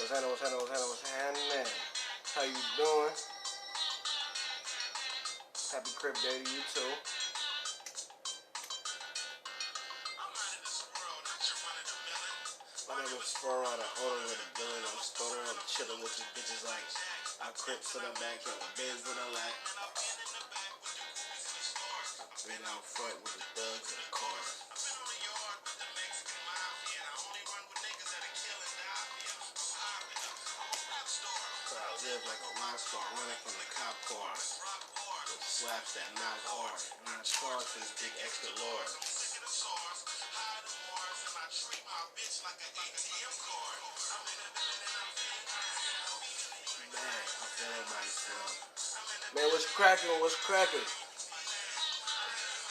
What's happening? How you doing? Happy Crip Day to you too. My name is Fur on the owner with a gun. I'm stoner. I'm chilling with these bitches like I Crips in the back, got the Benz in the lap. Been out front with the thugs in the car. I live like a rock star running from the cop car. With slaps that knock hard. And I charge for this big extra lord. Man, I'm feeling myself. Man, what's cracking? What's cracking?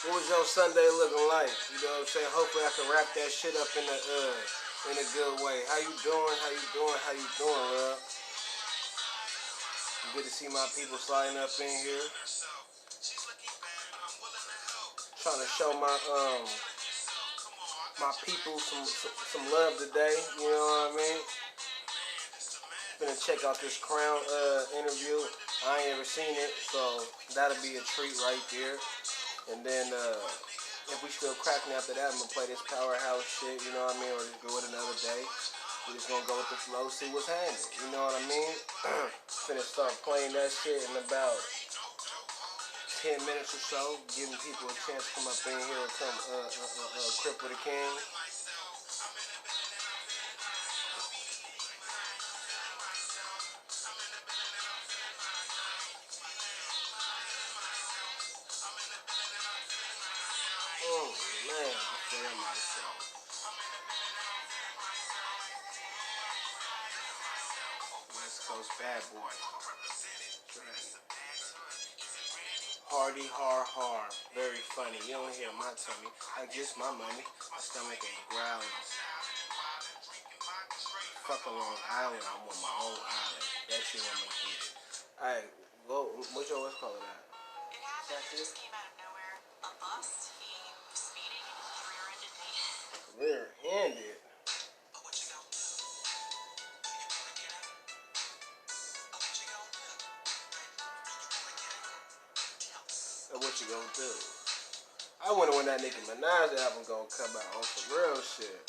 What was your Sunday looking like? You know what I'm saying? Hopefully I can wrap that shit up in a good way. How you doing? How you doing? How you doing, love? Good to see my people sliding up in here. Trying to show my people some love today. You know what I mean? Gonna check out this Crown interview. I ain't ever seen it, so that'll be a treat right there. And then if we still cracking after that, I'm gonna play this powerhouse shit. You know what I mean? Or just do it another day. We just gonna go with the flow, see what's happening. You know what I mean? Finna start playing that shit in about 10 minutes or so, giving people a chance to come up in here and come Crip with a King. Oh man, I'm feeling myself. West Coast bad boy. Hardy, hard. Very funny. You don't hear my tummy. I guess my money. My stomach ain't growling. Fuck a Long Island. I'm on my own island. That shit I'ma get it. Alright, well, what's your what's calling that? It happened. It just came out of nowhere. A bus. He was speeding and he rear-ended me. Rear-ended? But what you gonna do? You gonna get it? But what you gonna do? And what you gonna do? I wonder when that Nicki Minaj album gonna come out on some real shit.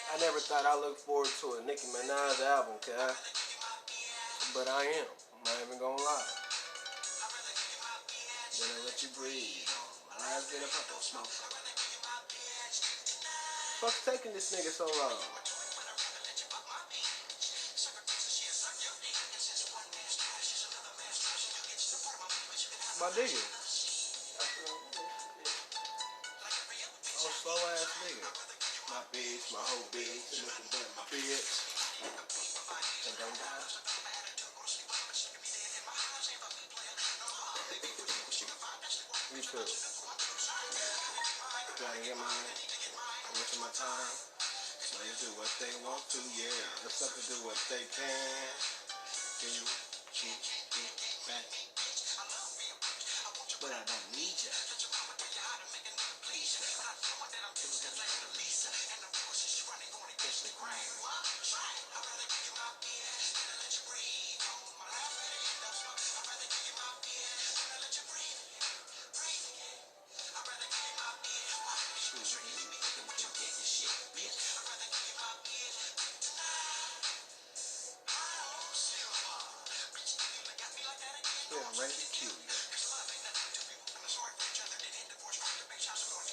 I never thought I looked forward to a Nicki Minaj album, cuz. But I am. I'm not even gonna lie. Then I let you breathe. My eyes get a pop of smoke. Fuck's taking this nigga so long? My nigga. Oh, slow ass nigga. My bitch, my whole bitch, looking at my bitch. And don't die. Me too. Gotta get mine. I'm wasting my time. Slaves do what they want to, yeah. The suckers do what they can. Do back. But I don't need ya. Please ya. It's the crwn. Yeah, I'm ready to kill you.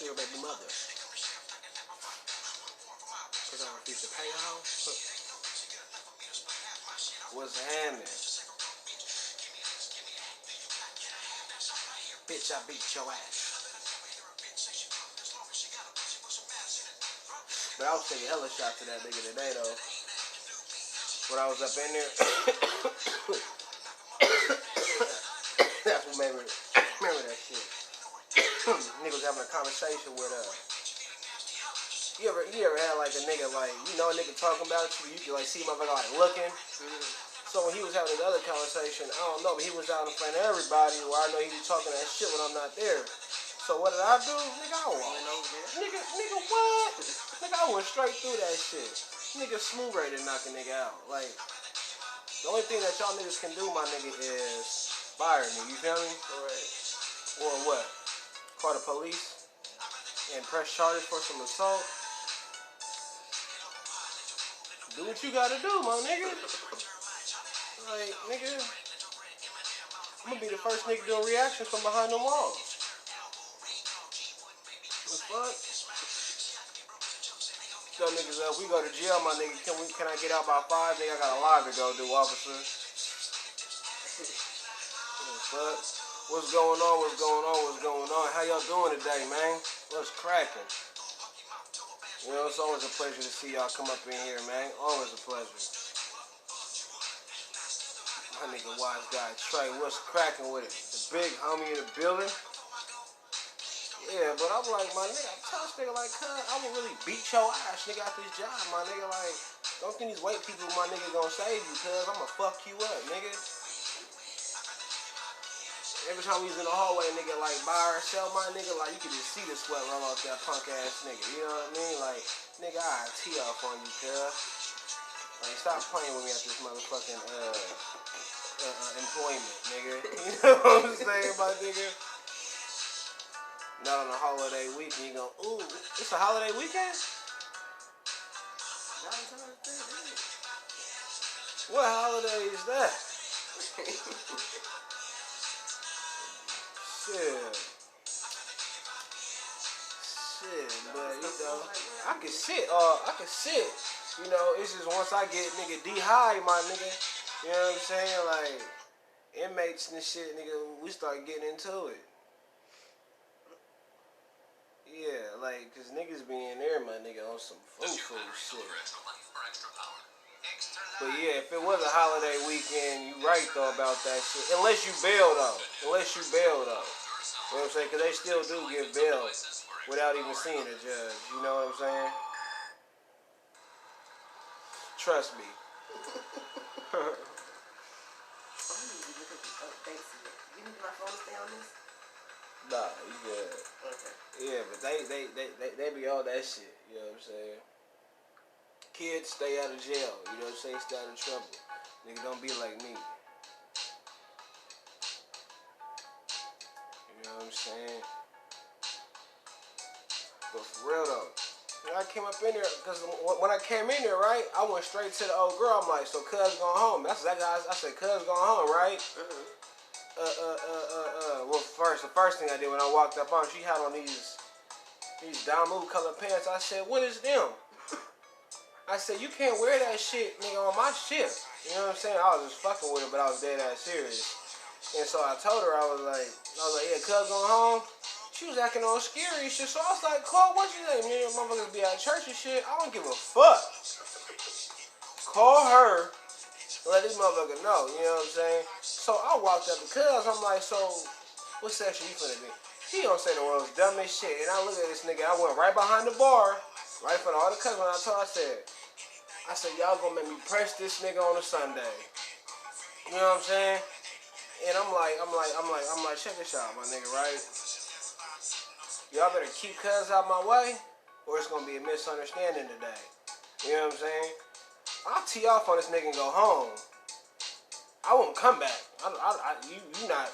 Your baby mother. Cause I refuse to pay her house. What's happening? Bitch, I beat your ass. But I was taking hella shots to that nigga today though. When I was up in there. That's what made me remember that shit. Niggas having a conversation with you ever had like a nigga like a nigga talking about you can like see motherfucker like looking. So when he was having this other conversation, I don't know, but he was out in front of everybody where I know he was talking that shit when I'm not there. So what did I do? Nigga, I walked. Nigga, what? Nigga, I went straight through that shit. Nigga smooth ready to knock a nigga out. Like, the only thing that y'all niggas can do, my nigga, is fire me. You feel me? Right. Or what? Call the police and press charges for some assault. Do what you gotta do, my nigga. Like, nigga, I'm gonna be the first nigga doing reactions from behind the walls. The fuck? Tell niggas we go to jail, my nigga. Can I get out by 5? Nigga, I got a live to go do, officer. What the fuck? What's going on? What's going on? What's going on? How y'all doing today, man? What's cracking? You know, it's always a pleasure to see y'all come up in here, man. Always a pleasure. My nigga wise guy Trey, what's cracking with it? The big homie in the building. Yeah, but I'm like, my nigga, I tell this nigga, like, I would really beat your ass, nigga, out this job, my nigga, like, don't think these white people, my nigga, gonna save you, cuz I'ma fuck you up, nigga. Every time we was in the hallway, nigga, like, by ourselves, my nigga, like, you could just see the sweat run off that punk ass nigga, you know what I mean? Like, nigga, I tee off on you, cuz. Like, stop playing with me at this motherfucking, employment, nigga. You know what I'm saying, my nigga? Not on a holiday weekend, you go, ooh, it's a holiday weekend? What holiday is that? Shit, but you know, I can sit. You know, it's just once I get nigga D-high, my nigga, you know what I'm saying? Like, inmates and shit, nigga, we start getting into it. Yeah, like, cause niggas be in there, my nigga, on some food shit. But yeah, if it was a holiday weekend, you right though about that shit. Unless you bail though. You know what I'm saying? Cause they still do give bail without even seeing a judge. You know what I'm saying? Trust me. Nah, you good. Okay. Yeah, but they be all that shit. You know what I'm saying? Kids, stay out of jail. You know what I'm saying? Stay out of trouble. Nigga, don't be like me. You know what I'm saying? But for real though, when I came up in there, because when I came in there, right, I went straight to the old girl. I'm like, so cuz going home. That's that guy. I said, cuz going home, right? Well, the first thing I did when I walked up on, she had on these Damu color pants. I said, what is them? I said, you can't wear that shit, nigga, on my shift. You know what I'm saying? I was just fucking with her, but I was dead ass serious. And so I told her, I was like, yeah, cuz going home. She was acting all scary and shit. So I was like, call, what's your name? Man, motherfuckers be at church and shit. I don't give a fuck. Call her. Let this motherfucker know, you know what I'm saying? So I walked up to cuz, I'm like, so, what section you finna be? He don't say the world's dumbest shit. And I looked at this nigga, I went right behind the bar, right in front of all the cuz when I told her, I said, y'all gonna make me press this nigga on a Sunday. You know what I'm saying? And I'm like, check this out, my nigga, right? Y'all better keep cuz out my way, or it's gonna be a misunderstanding today. You know what I'm saying? I'll tee off on this nigga and go home. I won't come back. You not.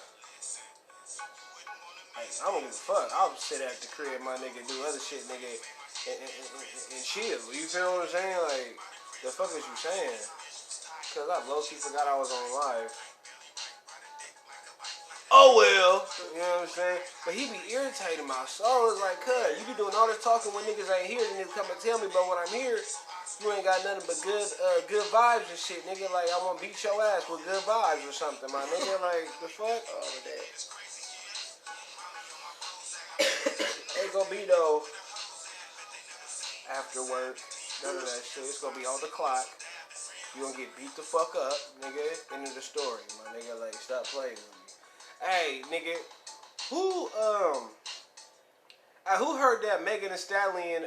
Like, I don't give a fuck. I'll sit at the crib, my nigga, do other shit, nigga, and chill. You feel what I'm saying? Like, the fuck is you saying? Cause I low-key forgot I was on live. Oh well, you know what I'm saying? But he be irritating my soul. It's like, cuz, you be doing all this talking when niggas ain't here, and niggas come and tell me, but when I'm here, you ain't got nothing but good vibes and shit, nigga. Like, I want to beat your ass with good vibes or something, my nigga. Like, the fuck? All of that. Ain't gonna be though after work. None of that shit. It's gonna be on the clock. You gonna get beat the fuck up, nigga. End of the story, my nigga. Like, stop playing with me. Hey, nigga, who heard that Megan Thee Stallion,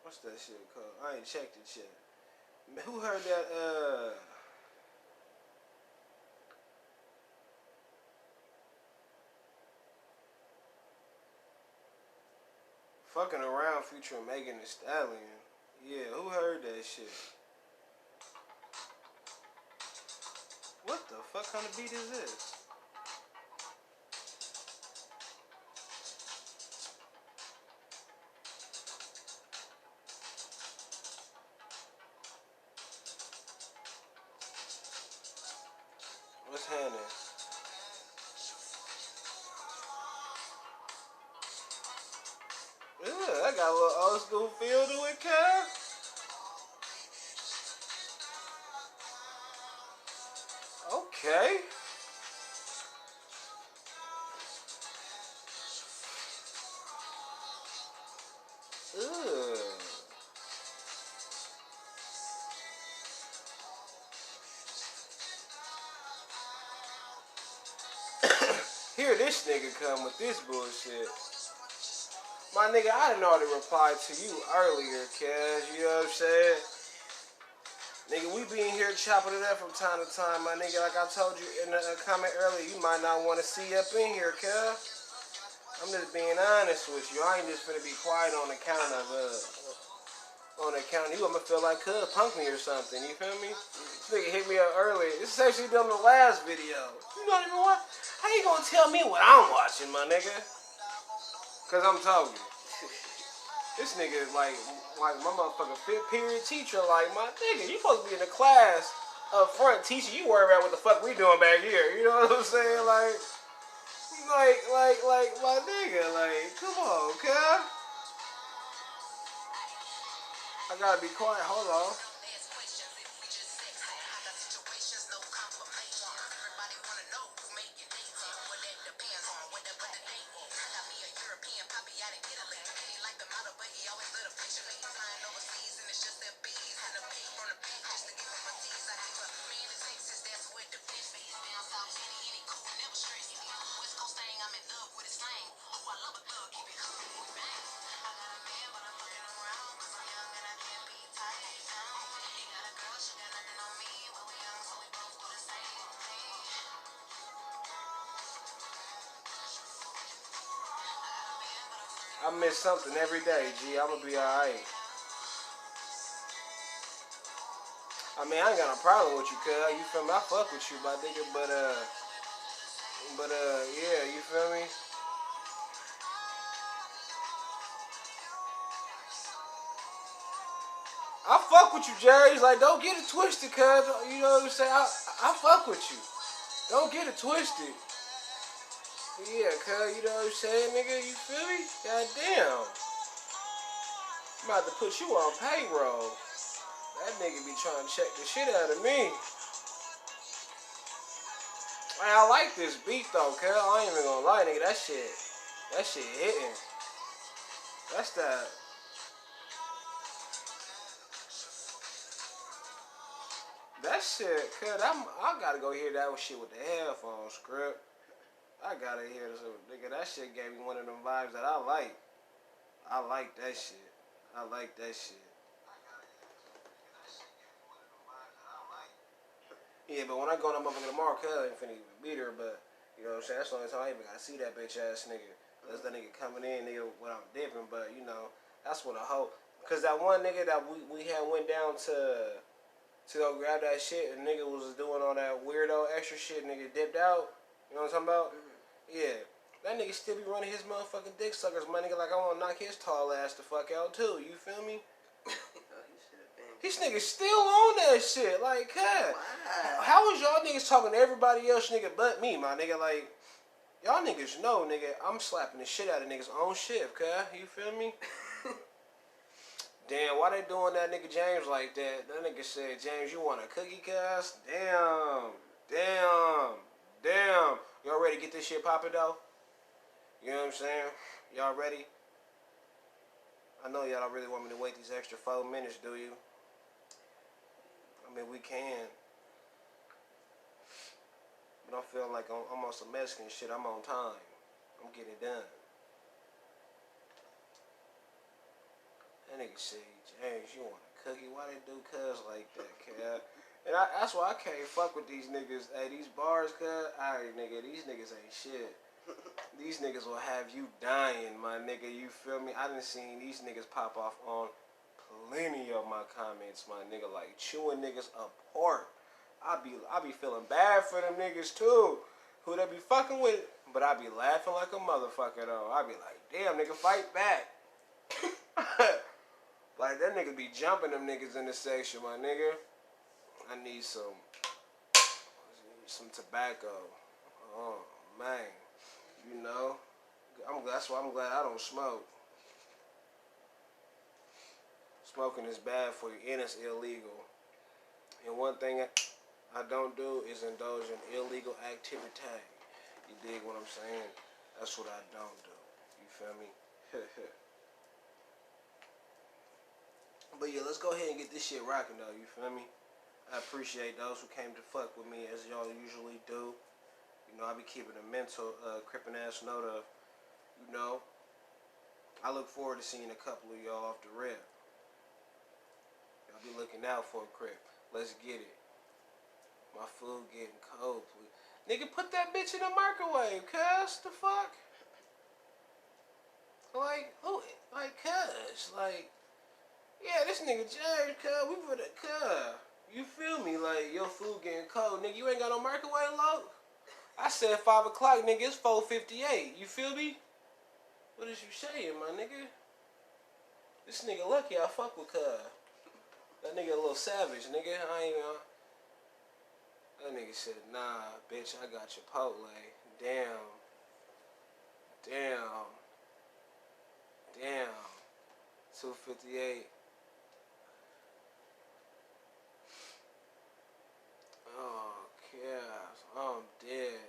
what's that shit called? I ain't checked it yet. Who heard that, Fucking Around featuring Megan Thee Stallion. Yeah, who heard that shit? What the fuck kind of beat is this? What's happening? Yeah, that got a little old school feel to it, Kev. Okay. Ugh. Here this nigga come with this bullshit. My nigga, I didn't already reply to you earlier, Cash. You know what I'm saying? Nigga, we be in here chopping it up from time to time, my nigga. Like I told you in a comment earlier, you might not want to see up in here, Cash. I'm just being honest with you. I ain't just finna be quiet on account of you. I'ma feel like Cuz punk me or something. You feel me? This nigga hit me up earlier. This is actually done the last video. You don't even want. How you gonna tell me what I'm watching, my nigga? Cause I'm talking. This nigga is like my motherfucking fifth period teacher. Like, my nigga, you supposed to be in the class up front teaching. You worry about what the fuck we doing back here. You know what I'm saying? Like, my nigga. Like, come on, cuz. I gotta be quiet. Hold on. I miss something every day, G. I'ma be alright. I mean, I ain't got no problem with you, cuz. You feel me? I fuck with you, my nigga, but yeah, you feel me? I fuck with you, Jerry. Like, don't get it twisted, cuz. You know what I'm saying? I fuck with you. Don't get it twisted. Yeah, cuz, you know what I'm saying, nigga? You feel me? Goddamn. I'm about to put you on payroll. That nigga be trying to check the shit out of me. Man, I like this beat, though, cuz. I ain't even gonna lie, nigga. That shit hitting. That's that. That shit, cuz, I gotta go hear that shit with the headphones, script. I gotta hear this, nigga. That shit gave me one of them vibes that I like. I like that shit. I like that shit. Yeah, but when I go to motherfucking tomorrow, cuz I ain't finna even beat her, but you know what I'm saying? That's the only time I even gotta see that bitch ass nigga. Unless that nigga coming in, nigga, when I'm dipping, but you know, that's what I hope. Cause that one nigga that we had went down to go grab that shit, and nigga was doing all that weirdo extra shit, nigga dipped out. You know what I'm talking about? Mm-hmm. Yeah. That nigga still be running his motherfucking dick suckers, my nigga, like I wanna knock his tall ass the fuck out too, you feel me? These niggas still on that shit, like, God. Wow. How is y'all niggas talking to everybody else, nigga, but me, my nigga? Like, y'all niggas know, nigga, I'm slapping the shit out of niggas on shift, cuz. You feel me? Damn, why they doing that nigga James like that? That nigga said, James, you want a cookie, cuz? Damn. Y'all ready to get this shit poppin', though? You know what I'm saying? Y'all ready? I know y'all don't really want me to wait these extra 4 minutes, do you? I mean, we can. But I'm feeling like I'm on some Mexican shit. I'm on time. I'm getting it done. That nigga said, James, you want a cookie? Why they do cuz like that, cuz? And that's why I can't fuck with these niggas. Hey, these bars, cuz. Alright, nigga, these niggas ain't shit. These niggas will have you dying, my nigga. You feel me? I done seen these niggas pop off on plenty of my comments, my nigga. Like chewing niggas apart. I be feeling bad for them niggas too. Who they be fucking with? But I be laughing like a motherfucker though. I be like, damn, nigga, fight back. Like that nigga be jumping them niggas in the section, my nigga. I need some tobacco. Oh man, you know, that's why I'm glad I don't smoke. Smoking is bad for you and it's illegal. And one thing I don't do is indulge in illegal activity. You dig what I'm saying? That's what I don't do. You feel me? But yeah, let's go ahead and get this shit rocking though. You feel me? I appreciate those who came to fuck with me as y'all usually do. You know, I be keeping a mental, crippin' ass note of, you know, I look forward to seeing a couple of y'all off the rip. Y'all be looking out for a crip. Let's get it. My food getting cold, please. Nigga, put that bitch in the microwave, cuz. The fuck? Like, who? Like, cuz. Like, yeah, this nigga James, cuz. We for the cuz. You feel me? Like, your food getting cold. Nigga, you ain't got no microwave low? I said 5 o'clock, nigga. It's 4:58. You feel me? What is you saying, my nigga? This nigga lucky I fuck with cuz. That nigga a little savage, nigga. I ain't That nigga said, nah, bitch, I got Chipotle. Damn. 2:58. Oh, yes. I'm dead.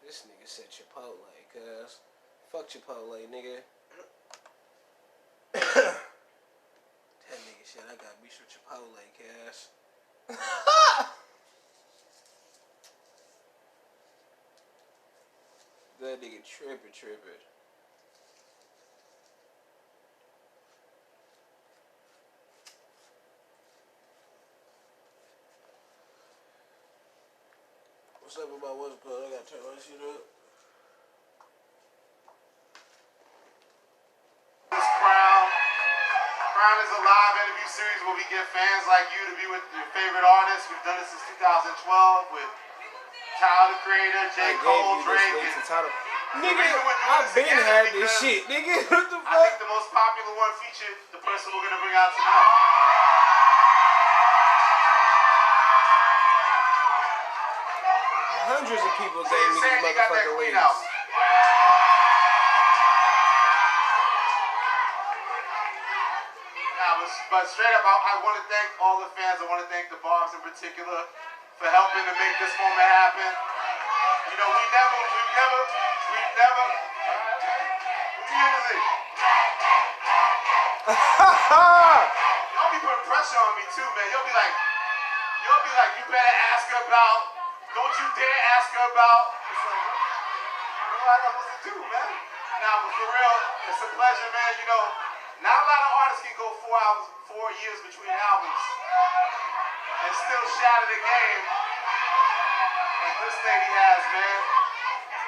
This nigga said Chipotle, cuz. Fuck Chipotle, nigga. That nigga said I got beef with Chipotle, cuz. That nigga trippin'. What's up about what's good? I gotta turn my shit up. This Crown is a live interview series where we get fans like you to be with your favorite artists. We've done this since 2012 with Tyler, the Creator, J. Cole, Drake, and nigga, I've been had this shit, nigga. What the fuck? I think the most popular one featured the person we're gonna bring out tonight. Hundreds of people gave me these motherfucking leads. But straight up, I want to thank all the fans. I want to thank the Barbs in particular for helping to make this moment happen. You know, we've never. Y'all be putting pressure on me too, man. You'll be like, you better ask her about. Don't you dare ask her about. It's like, what am I supposed to do, man? Nah, but for real, it's a pleasure, man. You know, not a lot of artists can go 4 years between albums and still shatter the game like this lady has, man.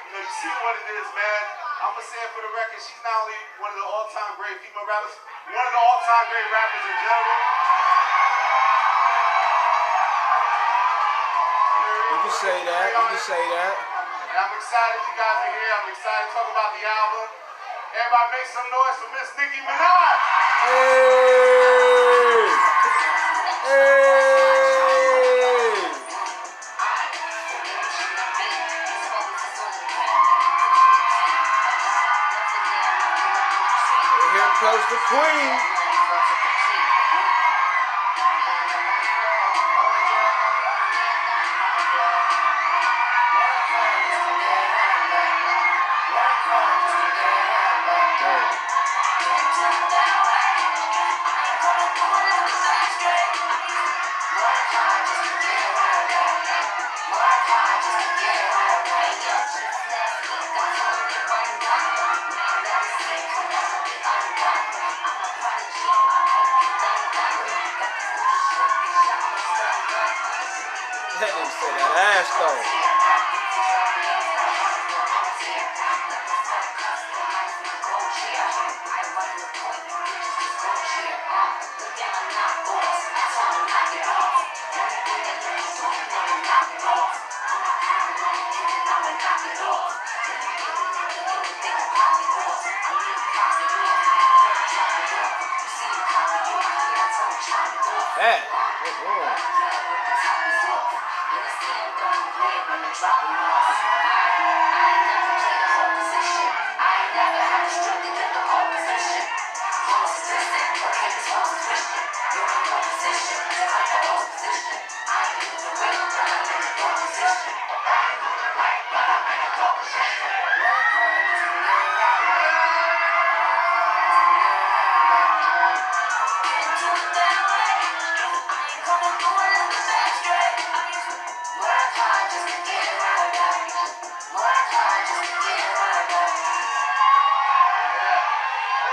You know, you see what it is, man. I'm gonna say it for the record, she's not only one of the all-time great female rappers, one of the all-time great rappers in general. You can say that, And I'm excited you guys are here. I'm excited to talk about the album. Everybody make some noise for Miss Nicki Minaj. Hey! Here comes the queen. That nigga said that ass though. that?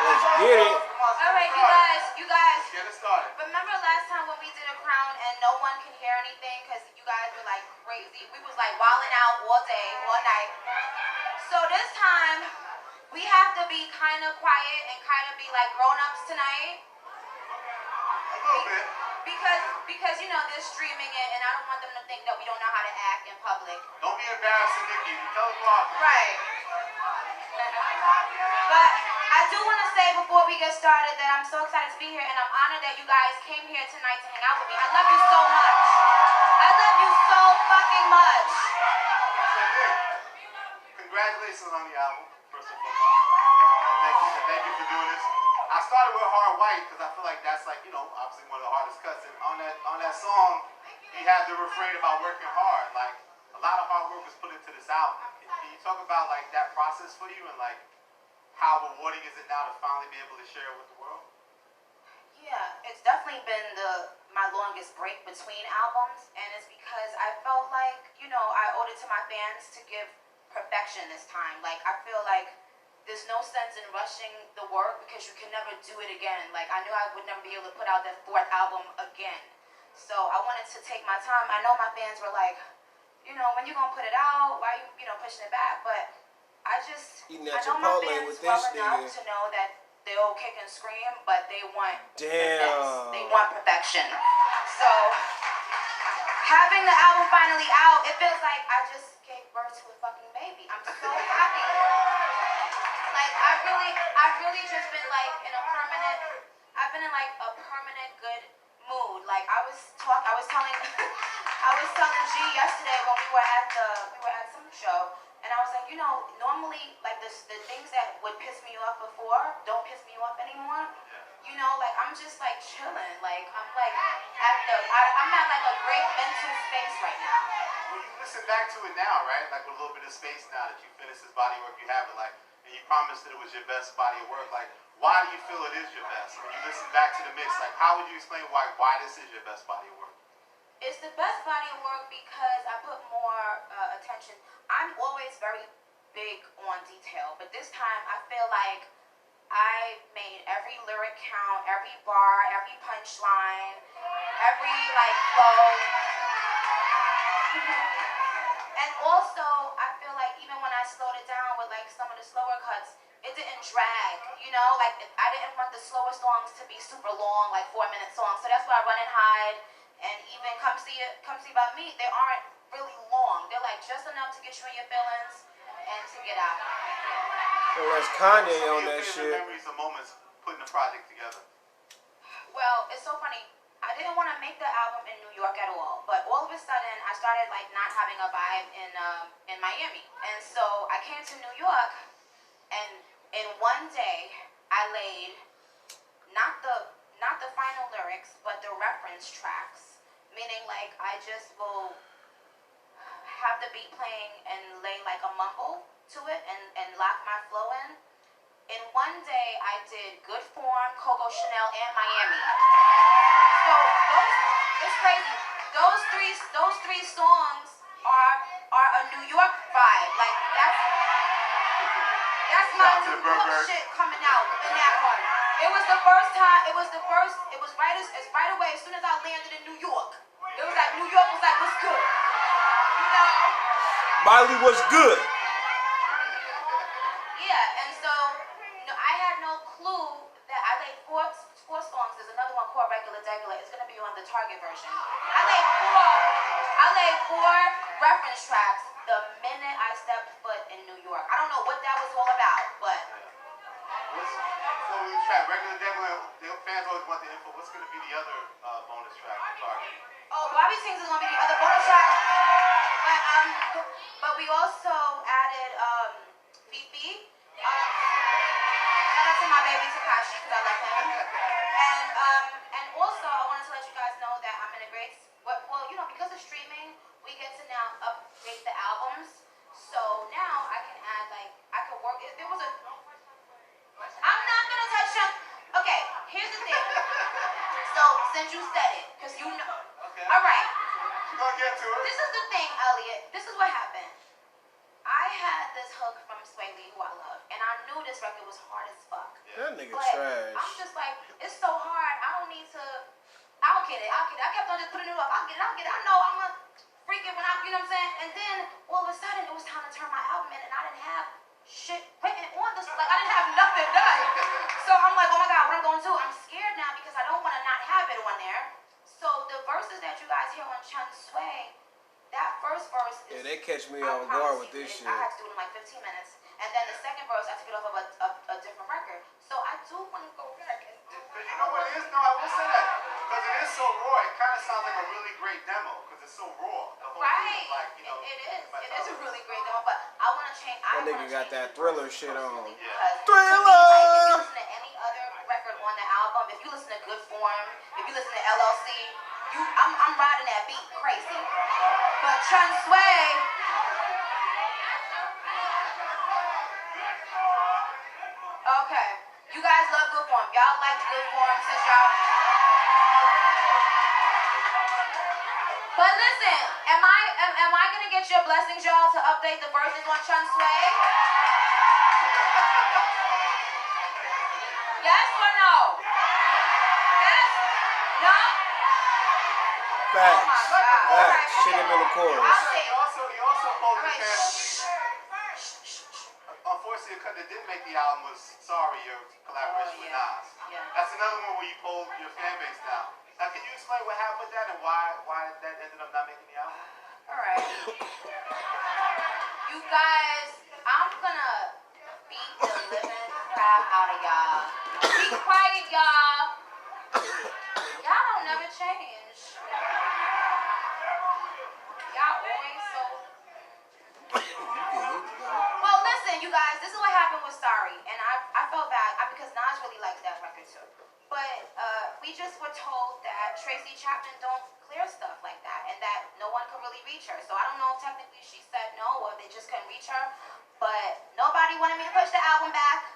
Let's get it. All right, you guys. Get it started. Remember last time when we did a crown and no one could hear anything because you guys were like crazy? We was like wilding out all day, all night. So this time we have to be kind of quiet and kind of be like grown-ups tonight. A little bit. Because you know they're streaming it and I don't want them to think that we don't know how to act in public. Don't be embarrassing, Nicki. Tell us why. Right. But I do want to say before we get started that I'm so excited to be here and I'm honored that you guys came here tonight to hang out with me. I love you so much. I love you so fucking much. So, Nick, congratulations on the album, first and foremost. And thank you for doing this. I started with Hard White because I feel like that's like, you know, obviously one of the hardest cuts. And on that song, he had the refrain about working hard. Like, a lot of hard work was put into this album. Can you talk about like that process for you and like how rewarding is it now to finally be able to share it with the world? Yeah, it's definitely been my longest break between albums, and it's because I felt like, you know, I owed it to my fans to give perfection this time. Like, I feel like there's no sense in rushing the work because you can never do it again. Like, I knew I would never be able to put out that fourth album again. So I wanted to take my time. I know my fans were like, you know, when you gonna put it out? Why you know, pushing it back? But I Eating know that my Chipotle fans with well this enough nigga. to know that they'll kick and scream, but they want the Damn. best. They want perfection. So having the album finally out, it feels like I just gave birth to a fucking baby. I'm so happy. Like I've really just been like in a permanent. I've been in like a permanent good mood. Like I was telling I was telling G yesterday when we were at some show, and I was like, you know, normally like the things that would piss me off before don't piss me off anymore. You know, like I'm just like chilling. Like I'm like I'm at like a great mental space right now. When you listen back to it now, right? Like with a little bit of space now that you finished this body of work you have it, like, and you promised that it was your best body of work, like, why do you feel it is your best? When you listen back to the mix, like, how would you explain why this is your best body of work? It's the best body of work because I put more attention. I'm always very big on detail, but this time I feel like I made every lyric count, every bar, every punchline, every like flow. And also, I feel like even when I slowed it down with like some of the slower cuts, it didn't drag, you know? Like I didn't want the slower songs to be super long, like 4-minute songs. So that's why I Run and Hide and even Come See About Me, they aren't really long. They're like just enough to get you in your feelings and to get out. Well, that's Kanye Some on of your that favorite shit. memories or moments putting the project together? Well, it's so funny. I didn't want to make the album in New York at all, but all of a sudden I started like not having a vibe in Miami, and so I came to New York, and in one day I laid not the final lyrics, but the reference tracks, meaning like I just will have the beat playing and lay like a mumble to it and lock my flow in. In one day, I did Good Form, Coco Chanel, and Miami. So it's crazy. Those three songs are a New York vibe. Like that's my New York shit coming out in that one. It was the first time. It was right away as soon as I landed in New York. It was like New York was like, what's good? You know. Miley was good. Yeah, and so I had no clue that I laid four songs. There's another one called Regular Degular. It's gonna be on the Target version. I laid four reference tracks the minute I stepped foot in New York. I don't know what that was all about, but So when you track Regular Degular, the fans always want the info. What's gonna be the other bonus track? Bobby Sings is gonna be the other bonus track. But we also added Fifi. Shout out to my baby Takashi because I love him. And also I wanted to let you guys know that I'm in a great. Well, you know, because of streaming, we get to now update the albums. So now I can add I could work. If there was a. I'm not gonna touch him. Okay, here's the thing. So since you said it, because you know. Okay. All right. She's gonna get to it. This is the thing, Elliot. This is what happened. I had this hook from Sway Lee, who I love, and I knew this record was hard as fuck. That nigga But trash. I'm just like, it's so hard. I don't need to. I'll get it. I kept on just putting it up. I'll get it. I know I'm gonna freak it when I, you know what I'm saying? And then all of a sudden, it was time to turn my album in, and I didn't have shit written on this. Like I didn't have nothing done. So I'm like, oh my god, what I'm going to do? I'm scared now because I don't want to not have it on there. So the verses that you guys hear on Chun Sway, that first verse is. Yeah, they catch me I on promise guard you, with this shit. I had to do it in like 15 minutes. And then the second verse, I took it off of a different record. So I do want to go back and do Because you know what it is? No, I will say that. Because it is so raw. It kind of sounds like a really great demo. Because it's so raw. The whole thing Right. is like, you know. It is. It is a really great demo. But I want to change. That nigga got that Thriller shit on. Because Thriller! to me, like, if you listen to any other record on the album, if you listen to Good Form, if you listen to LLC, I'm riding that beat crazy. But Chun Sway. Okay. You guys love Good Form. Y'all like Good Form since y'all. But listen, am I gonna get your blessings, y'all, to update the verses on Chun Sway? Yes or no? Yes? No? Facts. Oh my God. Facts. Alright, Should have been a chorus. I'll say. He also posed the Alright, chance. Unfortunately, because it did make the album was Sorry, your collaboration with Nas. Yeah. That's another one where you pulled your fan base down. Now, can you explain what happened with that and why that ended up not making the album? Alright. You guys, I'm gonna beat the living crap out of y'all. Be quiet, y'all. Y'all don't never change. Y'all always so. Well, listen, you guys, this is what happened with Sorry, and I felt bad because Nas really likes that record too. But we just were told that Tracy Chapman don't clear stuff like that, and that no one could really reach her. So I don't know if technically she said no or they just couldn't reach her. But nobody wanted me to push the album back,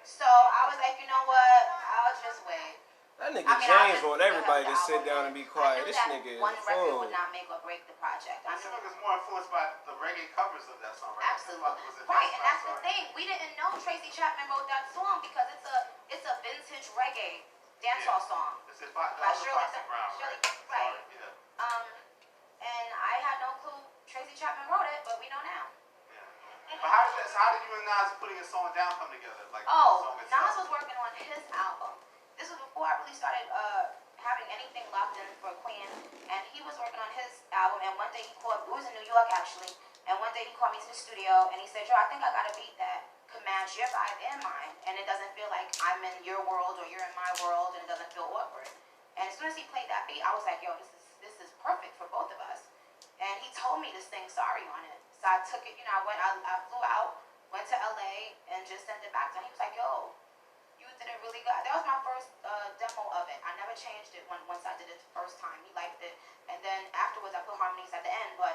so I was like, you know what? I'll just wait. That nigga I mean, James I'll want just everybody to the sit album down in. and be I quiet. knew This that nigga is one a record fool. would not make or break the project. I This knew. song is more influenced by the reggae covers of that song, right? Absolutely. Right, and that's the thing. We didn't know Tracy Chapman wrote that song because it's a vintage reggae dancehall song. It's a By Shirley Brown, Shirley, right? right. Yeah. And I had no clue Tracy Chapman wrote it, but we know now. Yeah. But how did you and Nas putting a song down come together? Like the Oh, song Nas itself? was working on his album. This was before I really started having anything locked in for Queen, and he was working on his album. And one day he called. It was in New York actually. And one day he called me to the studio, and he said, "Yo, I think I got a beat that could match your vibe and mine, and it doesn't feel like I'm in your world or you're in my world, and it doesn't feel awkward." And as soon as he played that beat, I was like, "Yo, this is perfect for both of us." And he told me to sing Sorry on it. So I took it, I flew out, went to LA, and just sent it back to him. He was like, "Yo, you did it really good." That was my first demo of it. I never changed it once I did it the first time. He liked it. And then afterwards, I put harmonies at the end. But,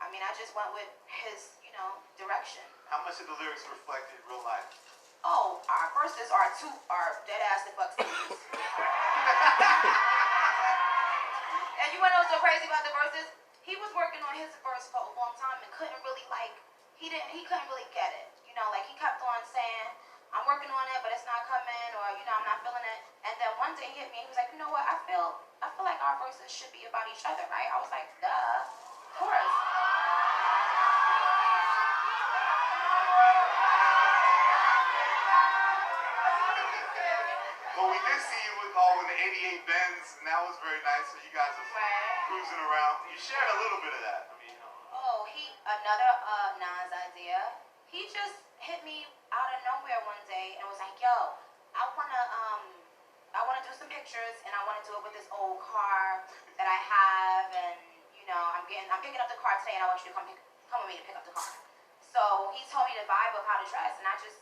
I mean, I just went with his, direction. How much of the lyrics reflected real life? Oh, our verses are dead ass the fuck serious. And you wanna know what's so crazy about the verses? He was working on his verse for a long time and couldn't really he couldn't really get it. He kept on saying, "I'm working on it, but it's not coming," or I'm not feeling it. And then one day he hit me and he was like, "You know what? I feel like our verses should be about each other, right?" I was like, "Duh, of course." Well, we did see you with all in the '88 Benz, and that was very nice. So you guys are cruising around. You shared a little bit of that. I mean, Oh, another Nas idea. He just hit me out of nowhere one day and was like, "Yo, I wanna I want to do some pictures, and I want to do it with this old car that I have, and I'm picking up the car today, and I want you to come with me to pick up the car. So he told me the vibe of how to dress, and I just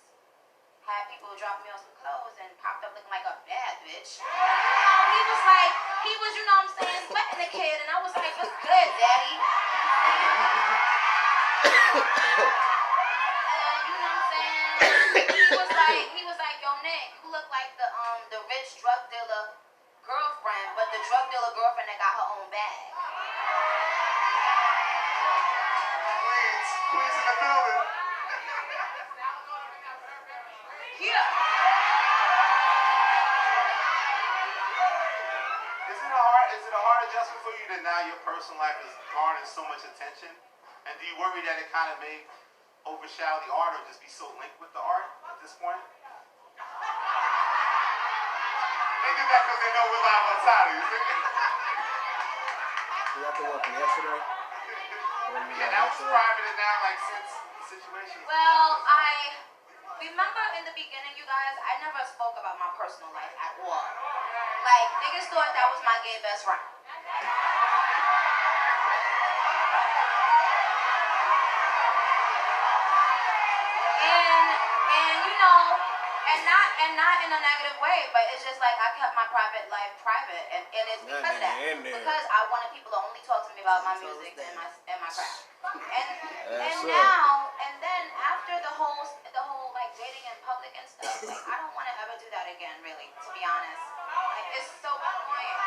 had people drop me on some clothes and popped up looking like a bad bitch. He was, you know what I'm saying, sweating the kid, and I was like, what's good, daddy? And you know what I'm saying? He was like, yo, Nick, you look like the rich drug dealer girlfriend, but the drug dealer girlfriend that got her own bag. Queens in the building. Yeah. Is it a hard adjustment for you that now your personal life is garnering so much attention? And do you worry that it kind of may overshadow the art or just be so linked with the art at this point? They do that because they know we're live outside of you. You got the one from yesterday? Yeah, that was private, and now, like, since the situation. Well, I remember in the beginning, you guys, I never spoke about my personal life at all. Like, niggas thought that was my gay best friend. And not in a negative way, but it's just like I kept my private life private, and it's because of that. Because I wanted people to only talk to me about my music and my craft. And now and then after the whole like dating in public and stuff, like I don't want to ever do that again, really, to be honest. Like it's so annoying.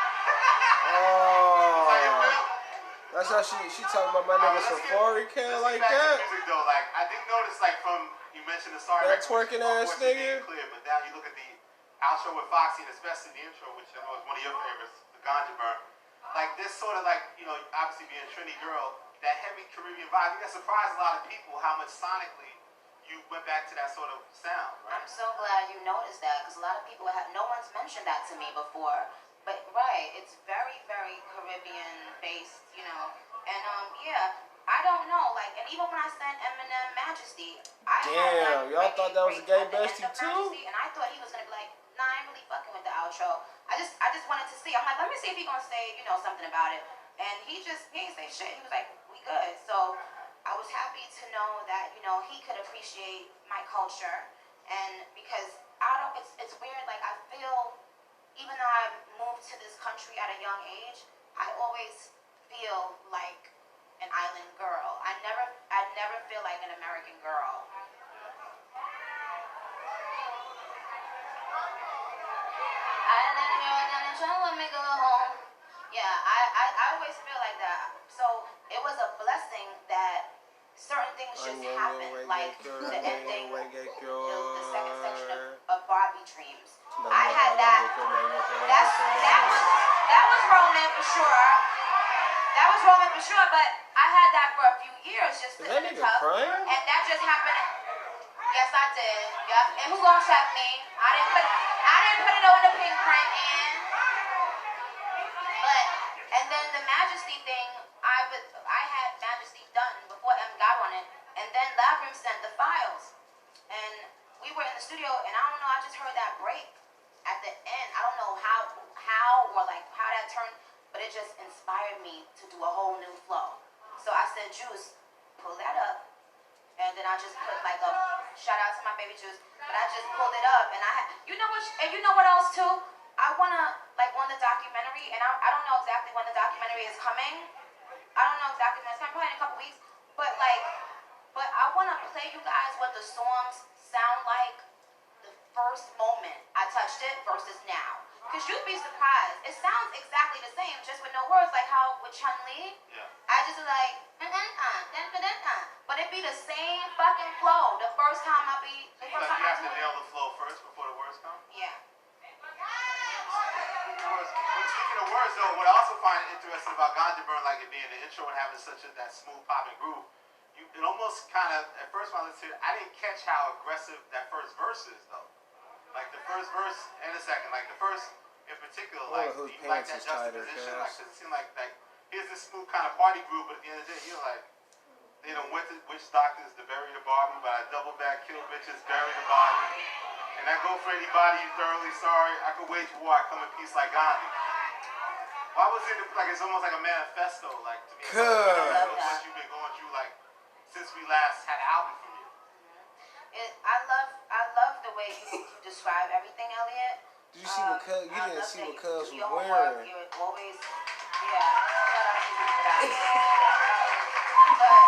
That's how she talking about my nigga Safari Cat like that. Music though, like I did notice, like from you mentioned the start, that twerking ass nigga. Clear, but now you look at the outro with Foxy, and especially the intro, which I know is one of your favorites, the Ganja Burn. Like this sort of like obviously being a Trini girl, that heavy Caribbean vibe. I think that surprised a lot of people how much sonically you went back to that sort of sound, right? I'm so glad you noticed that because a lot of people no one's mentioned that to me before. But right, it's very, very Caribbean based, And yeah, I don't know. Like, and even when I sent Eminem Majesty, y'all thought that was a gay bestie too? Majesty, and I thought he was gonna be like, nah, I ain't really fucking with the outro. I just wanted to see. I'm like, let me see if he gonna say, something about it. And he ain't say shit. He was like, we good. So I was happy to know that, he could appreciate my culture, and because it's weird. Like I feel. Even though I moved to this country at a young age, I always feel like an island girl. I never feel like an American girl. Island girl, down trying to let me go home. Yeah, I always feel like that. So it was a blessing that certain things just happened, like the ending, the second section of Barbie Dreams. I had that. That was Roman for sure. That was Roman for sure, but I had that for a few years just sitting in the tub. And that just happened. Yes, I did. Yep. And who gonna check me? I didn't put it on the pink print in. But and then the Majesty thing, I had Majesty done before M got on it, and then Labrum sent the files, and we were in the studio, and I don't know, I just heard that break at the end. I don't know how or like how that turned, but it just inspired me to do a whole new flow. So I said, Juice, pull that up, and then I just put like a shout out to my baby Juice, but I just pulled it up, and you know what else too? I wanna on the documentary, and I don't know exactly when the documentary is coming. I don't know exactly when it's coming, probably in a couple weeks, but I wanna play you guys what the songs sound like the first moment I touched it versus now. Because you'd be surprised. It sounds exactly the same, just with no words, like how with Chun-Li, I just like, but it be the same fucking flow. The first time I do it. You have to nail the flow first before the words come? Yeah. Speaking of words, though, what I also find interesting about Ganja Burn, like it being the intro and having such that smooth popping groove, it almost kind of, at first when I listened to it, I didn't catch how aggressive that first verse is, though. Like the first verse and the second, like the first in particular, like you like that juxtaposition, like cause it seemed like here's this smooth kind of party groove, but at the end of the day, you're like, they done went to witch doctors to bury the Barbie, but I double back, kill bitches, bury the body. And that go for anybody you thoroughly sorry. I could wage war, I come in peace like Gandhi. Why was it like it's almost like a manifesto? Like to me, it's like what you've been going through, like since we last had an album from you. I love the way you describe everything, Elliot. Did you see what Cuz? You didn't see what Cuz was Your wearing. You're always, but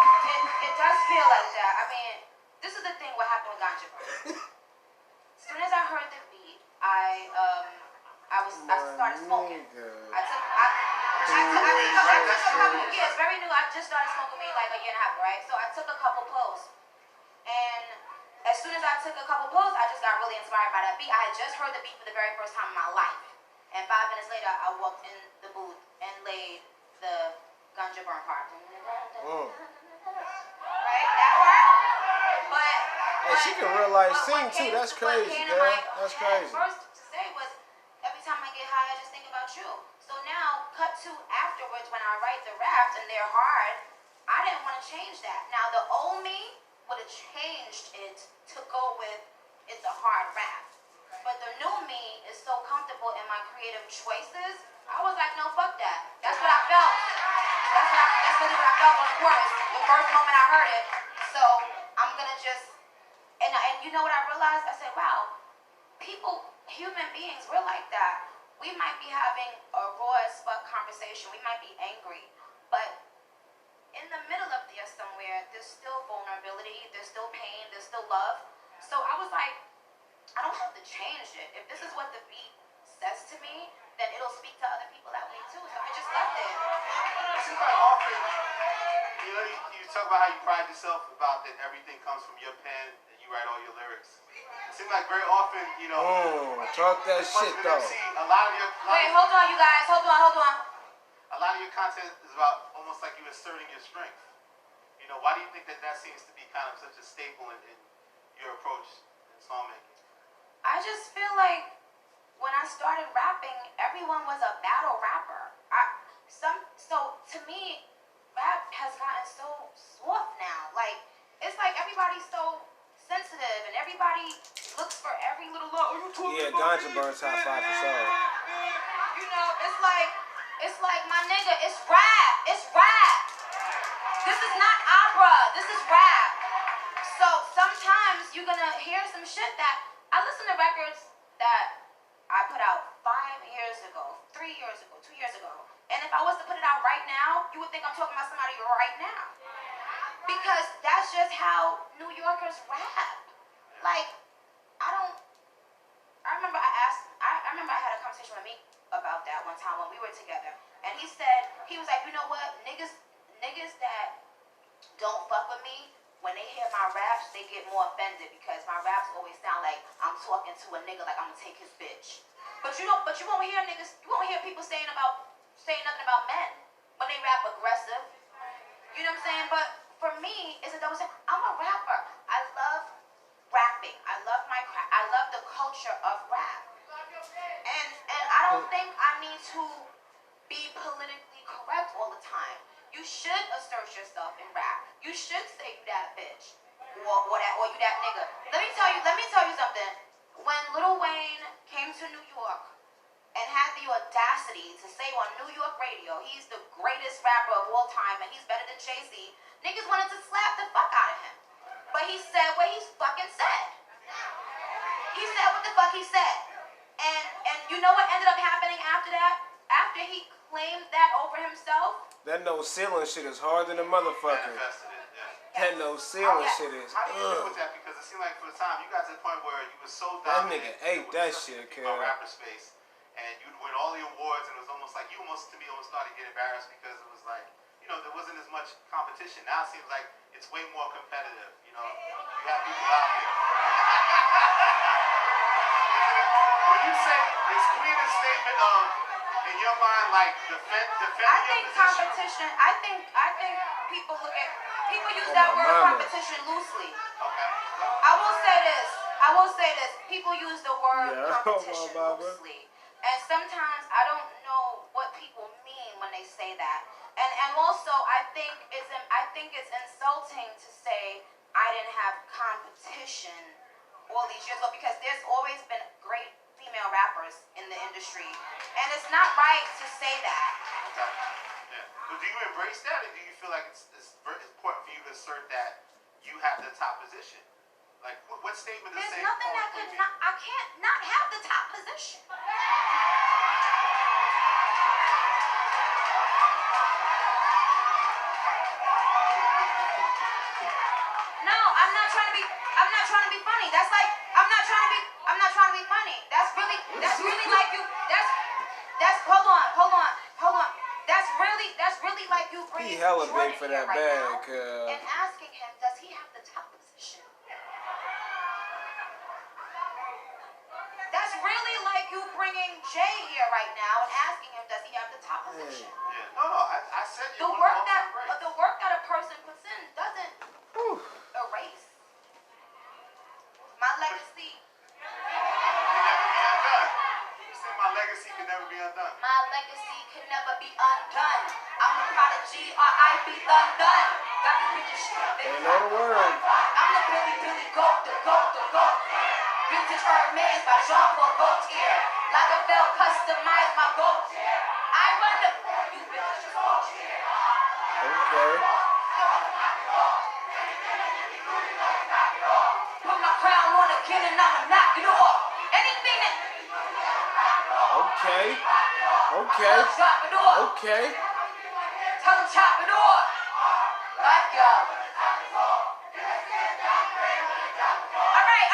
it does feel like that. I mean, this is the thing. What happened with Ganja Burn? As soon as I heard the beat, I started smoking. I took a couple. Yeah, it's very new. I just started smoking weed like a year and a half, right? So I took a couple pulls, and as soon as I took a couple pulls, I just got really inspired by that beat. I had just heard the beat for the very first time in my life, and 5 minutes later, I walked in the booth and laid the Ganja Burn part. Right, that part. And she can real life sing too. That's crazy, girl. That's crazy. First to say was, every time I get high, I just think about you. So now, cut to afterwards when I write the raps and they're hard, I didn't want to change that. Now the old me would have changed it to go with it's a hard rap. But the new me is so comfortable in my creative choices. I was like, no, fuck that. That's what I felt. That's really what I felt on the chorus. The first moment I heard it. So I'm gonna just and you know what I realized? I said, wow, people, human beings, we're like that. We might be having a raw as fuck conversation. We might be angry, but in the middle of there somewhere, there's still vulnerability, there's still pain, there's still love. So I was like, I don't have to change it. If this is what the beat says to me, then it'll speak to other people that way too. So I just left it. It seems like often, you talk about how you pride yourself about that everything comes from your pen and you write all your lyrics. It seems like very often, Talk that shit though. A lot of your Wait, hold on, you guys. Hold on. A lot of your content is about almost like you asserting your strength. Why do you think that seems to be kind of such a staple in your approach in songmaking? I just feel like when I started rapping, everyone was a battle rapper. So to me, rap has gotten so soft now. Like, it's like everybody's so sensitive and everybody looks for every little Yeah, Ganja Burn top 5 for sure. It's like my nigga, it's rap. It's rap. This is not opera. This is rap. So sometimes you're gonna hear some shit that I listen to records that I put out 5 years ago, 3 years ago, 2 years ago. And if I was to put it out right now, you would think I'm talking about somebody right now. Because that's just how New Yorkers rap. Like, I remember I had a conversation with Meek about that one time when we were together. And he was like, you know what, niggas that don't fuck with me, when they hear my raps, they get more offended because my raps always sound like I'm talking to a nigga like I'm gonna take his bitch. But you won't hear people saying nothing about men when they rap aggressive. You know what I'm saying? But for me, it's a double standard. I'm a rapper. I love rapping. I love my craft. I love the culture of rap. And I don't think I need to be politically correct all the time. You should assert yourself in rap. You should say you that bitch or you that nigga. Let me tell you something. When Lil Wayne came to New York and had the audacity to say on New York radio, he's the greatest rapper of all time and he's better than Jay-Z, niggas wanted to slap the fuck out of him. But he said what he fucking said. He said what the fuck he said. And you know what ended up happening after that? After he claimed that over himself? That no ceiling shit is hard than a motherfucker. That no ceiling shit is. How do you deal with that? Because it seemed like for the time you got to the point where you were so That dominant. nigga ate that shit, kid. Rapper space, and you'd win all the awards, and it was almost like you almost started getting embarrassed because it was like there wasn't as much competition. Now it seems like it's way more competitive. You have people out there. When you say is Queen a statement of, in your mind, like defending I think your position? competition. I think people use that word competition loosely. Okay. I will say this. People use the word competition loosely, and sometimes I don't know what people mean when they say that. And also I think it's insulting to say I didn't have competition all these years ago, because there's always been great female rappers in the industry, and it's not right to say that. Okay. Yeah. But do you embrace that, or do you feel like it's important for you to assert that you have the top position? Like, what statement is saying? There's nothing that could not. I can't not have the top position. No, I'm not trying to be. I'm not trying to be funny. That's like I'm not trying to be. I'm not trying to be funny. That's really like you. That's. Hold on. That's really like you bringing He hella Jordan big for here that right bag, now and asking him, does he have the top position? That's really like you bringing Jay here right now and asking him, does he have the top position? Yeah. No. I said The work that a person puts in doesn't erase my legacy. You said my legacy can never be undone. My legacy can never be undone. I'm the prodigy, R.I.P. undone. Got the bitches shit. Ain't know the word. I'm the Billy goat, the goat. Vintage Hermes by Jean-Paul Gaultier. Like a belt, customize my goat. I run the you bitches. Okay. Put my crown on again and I'ma knock it off. Anything that Okay. tell them chop it off. Okay. Tell them chop it off. Like y'all. Alright.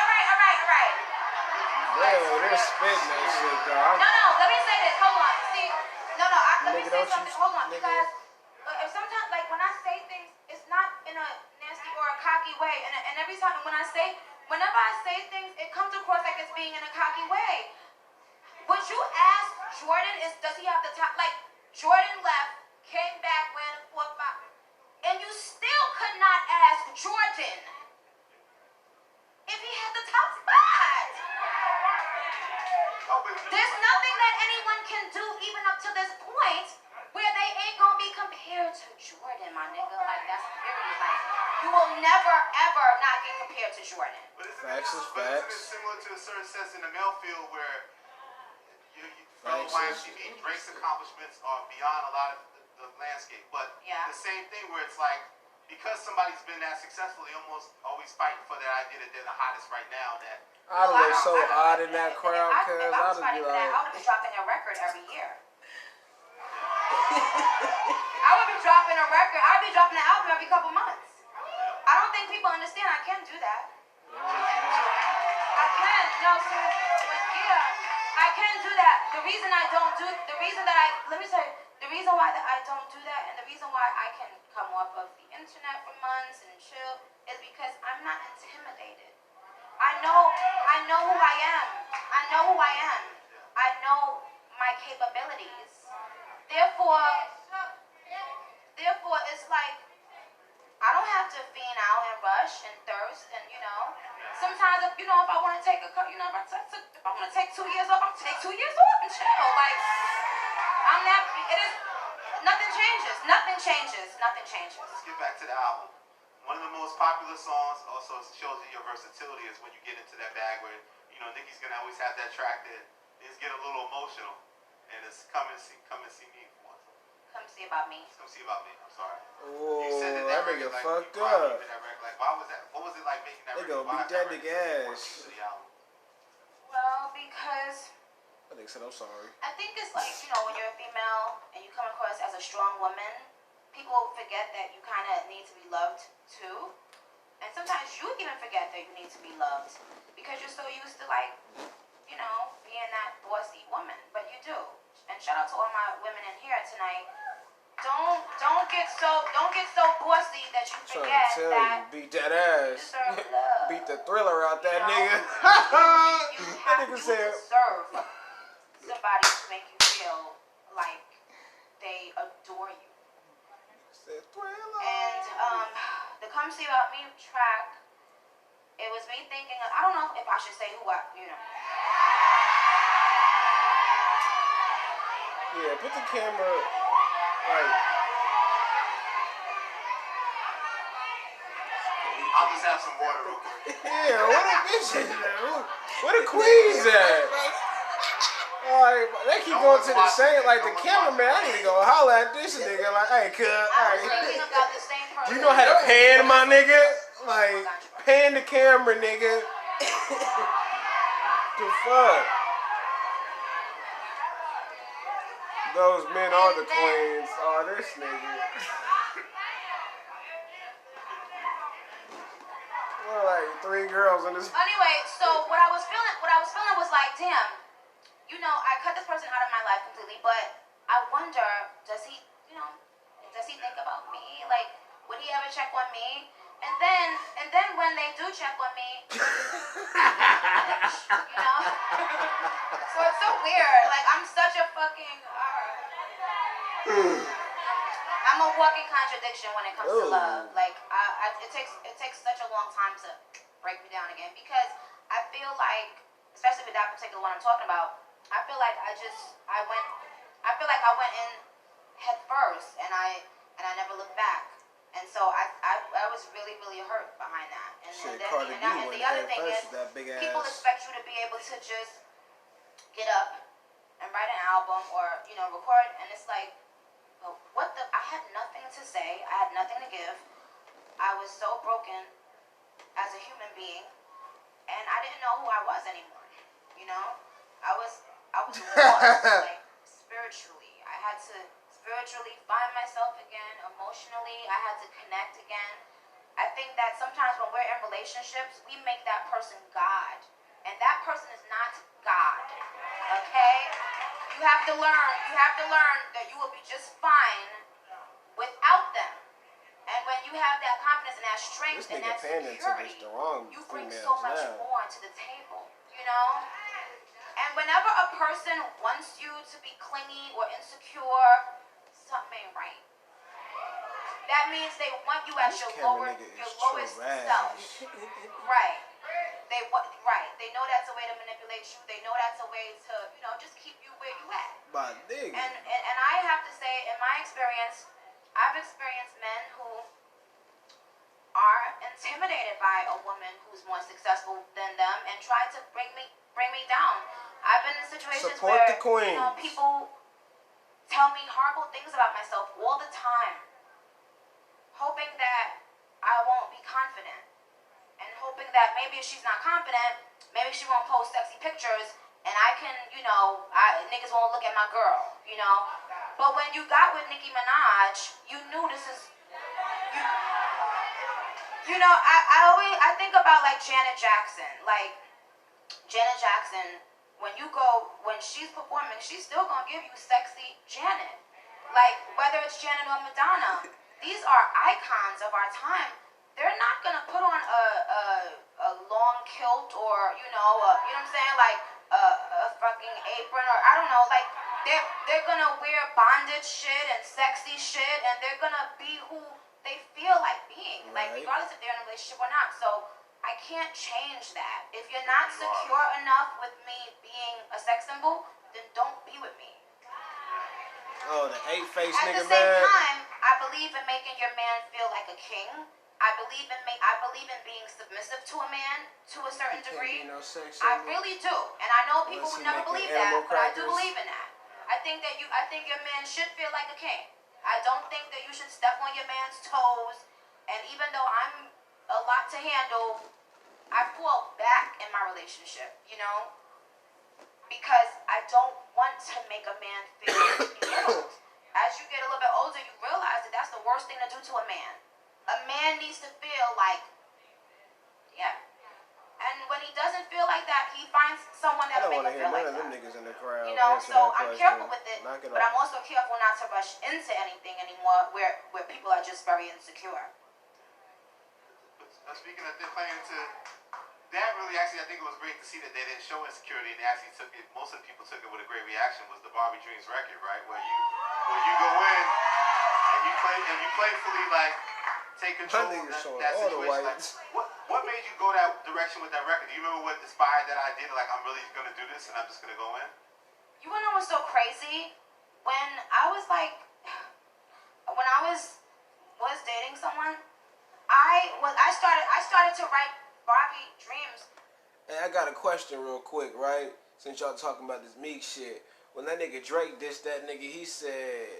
Damn, they're spitting that shit, dog. No, let me say this. Hold on. See, let me Nigga, say don't something. you- Hold on, nigga. because if sometimes, like when I say things, it's not in a nasty or a cocky way. And every time whenever I say things, it comes across like it's being in a cocky way. Would you ask Jordan, does he have the top? Like Jordan left, came back, ran a 4-5, and you still could not ask Jordan if he had the top spot. There's nothing that anyone can do even up to this point where they ain't gonna be compared to Jordan, my nigga. Like that's period. Like you will never ever not get compared to Jordan. But isn't Facts is it facts. similar to a certain sense in the male field where from Facts is- YMCB, Drake's accomplishments are beyond a lot of the landscape, but Yeah. the same thing where it's like, because somebody's been that successful, they almost always fighting for that idea that they're the hottest right now. That I'd have been so odd in that crowd, If cuz I I'd was have fighting been for that, I like, would be dropping a record every year. I would be dropping a record. I'd be dropping an album every couple months. I don't think people understand I can do that. I can. No, seriously. Yeah, I can do that. The reason why I don't do that, and the reason why I can come off of the internet for months and chill, is because I'm not intimidated. I know who I am. I know my capabilities. Therefore, it's like I don't have to fiend out and rush and thirst and sometimes if I want to take if I want to take 2 years off, I'll take 2 years off and chill. Like I'm not. It is nothing changes. let's get back to the album. One of the most popular songs also shows you your versatility is when you get into that bag where Nicki's gonna always have that track that is get a little emotional, and it's come and see me for once. Come see about me. Come see about me. I'm sorry. oh, You said that record, nigga like, fucked you probably up. did that record. Like, why was that? What was it like making that They record? gonna Why beat is that record nigga important ass. to the album? Well, because I think said I'm sorry. I think it's like when you're a female and you come across as a strong woman, people forget that you kind of need to be loved too. And sometimes you even forget that you need to be loved because you're so used to being that bossy woman. But you do. And shout out to all my women in here tonight. Don't get so bossy that you Trying forget to tell that you, beat that ass. deserve love. Beat the thriller out that nigga. You That have nigga to said, deserve somebody to make you feel like they adore you. said thriller. And the Come See About Me track, it was me thinking of, I don't know if I should say who Yeah, put the camera right. I'll just have some water real quick. Yeah, what a bitch is that? Where the queens at? Like, they keep going to the same, like the cameraman, I need to go holler at this nigga, like, hey, cuz, I was alright. thinking about the same person. You know how to pan, my nigga? Like, pan the camera, nigga. The fuck? Those men are the queens. Oh, this nigga. Well, like 3 girls in this. Anyway, so what I was feeling was like, damn, you know, I cut this person out of my life completely, but I wonder, does he think about me? Like, would he ever check on me? And then when they do check on me, you know, so it's so weird. Like, I'm such a fucking, I'm a walking contradiction when it comes to love. Like, it takes such a long time to break me down again, because I feel like, especially with that particular one I'm talking about, I feel like I went in head first, and I never looked back, and so I was really, really hurt behind that. And the other thing is, people expect you to be able to just get up and write an album or, you know, record, and it's like, well, I had nothing to say, I had nothing to give, I was so broken as a human being, and I didn't know who I was anymore, you know? I was lost, like, spiritually. I had to spiritually find myself again, emotionally, I had to connect again. I think that sometimes when we're in relationships, we make that person God, and that person is not God, okay? You have to learn that you will be just fine without them. And when you have that confidence and that strength and that security, you bring so much more to the table, you know? And whenever a person wants you to be clingy or insecure, something ain't right. That means they want you at your lowest self. Right. They know that's a way to manipulate you. They know that's a way to, you know, just keep you where you at. And I have to say, in my experience, I've experienced men who are intimidated by a woman who's more successful than them and try to bring me down. I've been in situations where, you know, people tell me horrible things about myself all the time, hoping that I won't be confident, and hoping that maybe if she's not confident, maybe she won't post sexy pictures, and I can, you know, niggas won't look at my girl, you know. But when you got with Nicki Minaj, you knew this is, you know, I think about, like, Janet Jackson. Like, Janet Jackson, when she's performing, she's still gonna give you sexy Janet. Like, whether it's Janet or Madonna, these are icons of our time. They're not gonna put on a long kilt or, you know what I'm saying, like a fucking apron, or I don't know, like they're gonna wear bondage shit and sexy shit, and they're gonna be who they feel like being, like, regardless if they're in a relationship or not. So I can't change that. If you're not secure enough with me being a sex symbol, then don't be with me. Oh, the 8-face nigga, man. At the same time, I believe in making your man feel like a king. I believe in being submissive to a man to a certain degree. I really do, and I know people would never believe that, but I do believe in that. I think your man should feel like a king. I don't think that you should step on your man's toes. And even though I'm a lot to handle, I fall back in my relationship, you know, because I don't want to make a man feel guilt. As you get a little bit older, you realize that that's the worst thing to do to a man. A man needs to feel like, yeah. And when he doesn't feel like that, he finds someone that'll make him feel like that. Niggas in the crowd, you know, so I'm careful with it, but I'm also careful not to rush into anything anymore where people are just very insecure. But speaking of them playing into that, really, actually, I think it was great to see that they didn't show insecurity, and they actually took it. Most of the people took it with a great reaction. Was the Barbie Dreams record, right? Where you go in and you playfully, like, take control of that situation. Like, what made you go that direction with that record? Do you remember what inspired that idea? Like, I'm really gonna do this, and I'm just gonna go in. You wanna know what's so crazy? When I was dating someone, I started to write Barbie dreams. And I got a question real quick, right? Since y'all talking about this Meek shit. When that nigga Drake dissed that nigga, he said,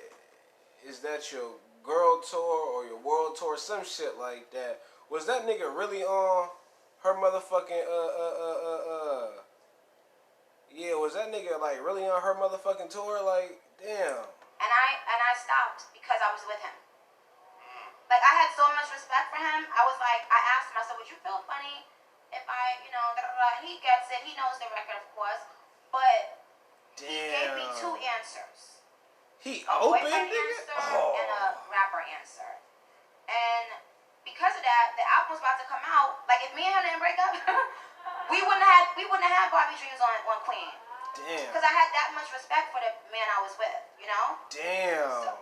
"Is that your girl tour or your world tour?" Some shit like that. Was that nigga really on her motherfucking Yeah, was that nigga like really on her motherfucking tour? Like, damn. And I stopped because I was with him. Like, I had so much respect for him. I was like, I asked him, I said, would you feel funny if I, you know, da, da, da. And he gets it. He knows the record, of course. But Damn. he gave me two answers. He A opened boyfriend it? answer and a rapper answer. And because of that, the album was about to come out. Like, if me and him didn't break up, we wouldn't have had Barbie Dreams on Queen. Damn. Because I had that much respect for the man I was with, you know? Damn. So,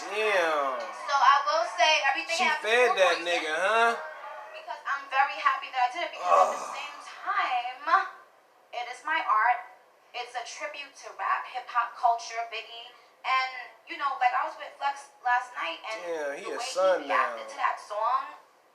Damn. so I will say everything She happens fed for a that reason. nigga, huh? Because I'm very happy that I did it. Because at the same time, it is my art. It's a tribute to rap, hip hop culture, Biggie, and you know, like I was with Flex last night, and Damn, he the a way son he reacted now. to that song,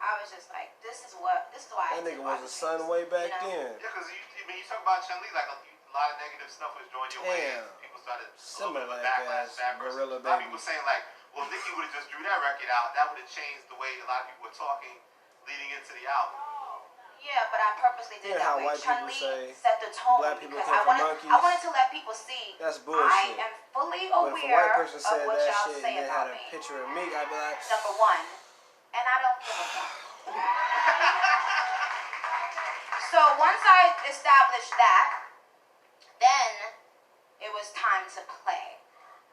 I was just like, this is why I That did nigga was Barbie a son Dreams, way back you know? then. Yeah, because when you talk about Chun-Li, like a lot of negative stuff was joined your way. Damn. People started a little Similar bit of a like backlash. ass Gorilla A lot of Baby. people saying like, well, Nicki would have just drew that record out. That would have changed the way a lot of people were talking leading into the album. Yeah, but I purposely did You know that how way. white people Chun-Li say set the tone black people because came from monkeys? I wanted to let people see That's I bullshit. am fully But if a aware white person of said what that y'all shit say and then about had a me. picture of me, I'd be like, Number one, and I don't give a fuck. So once I established that, then it was time to play.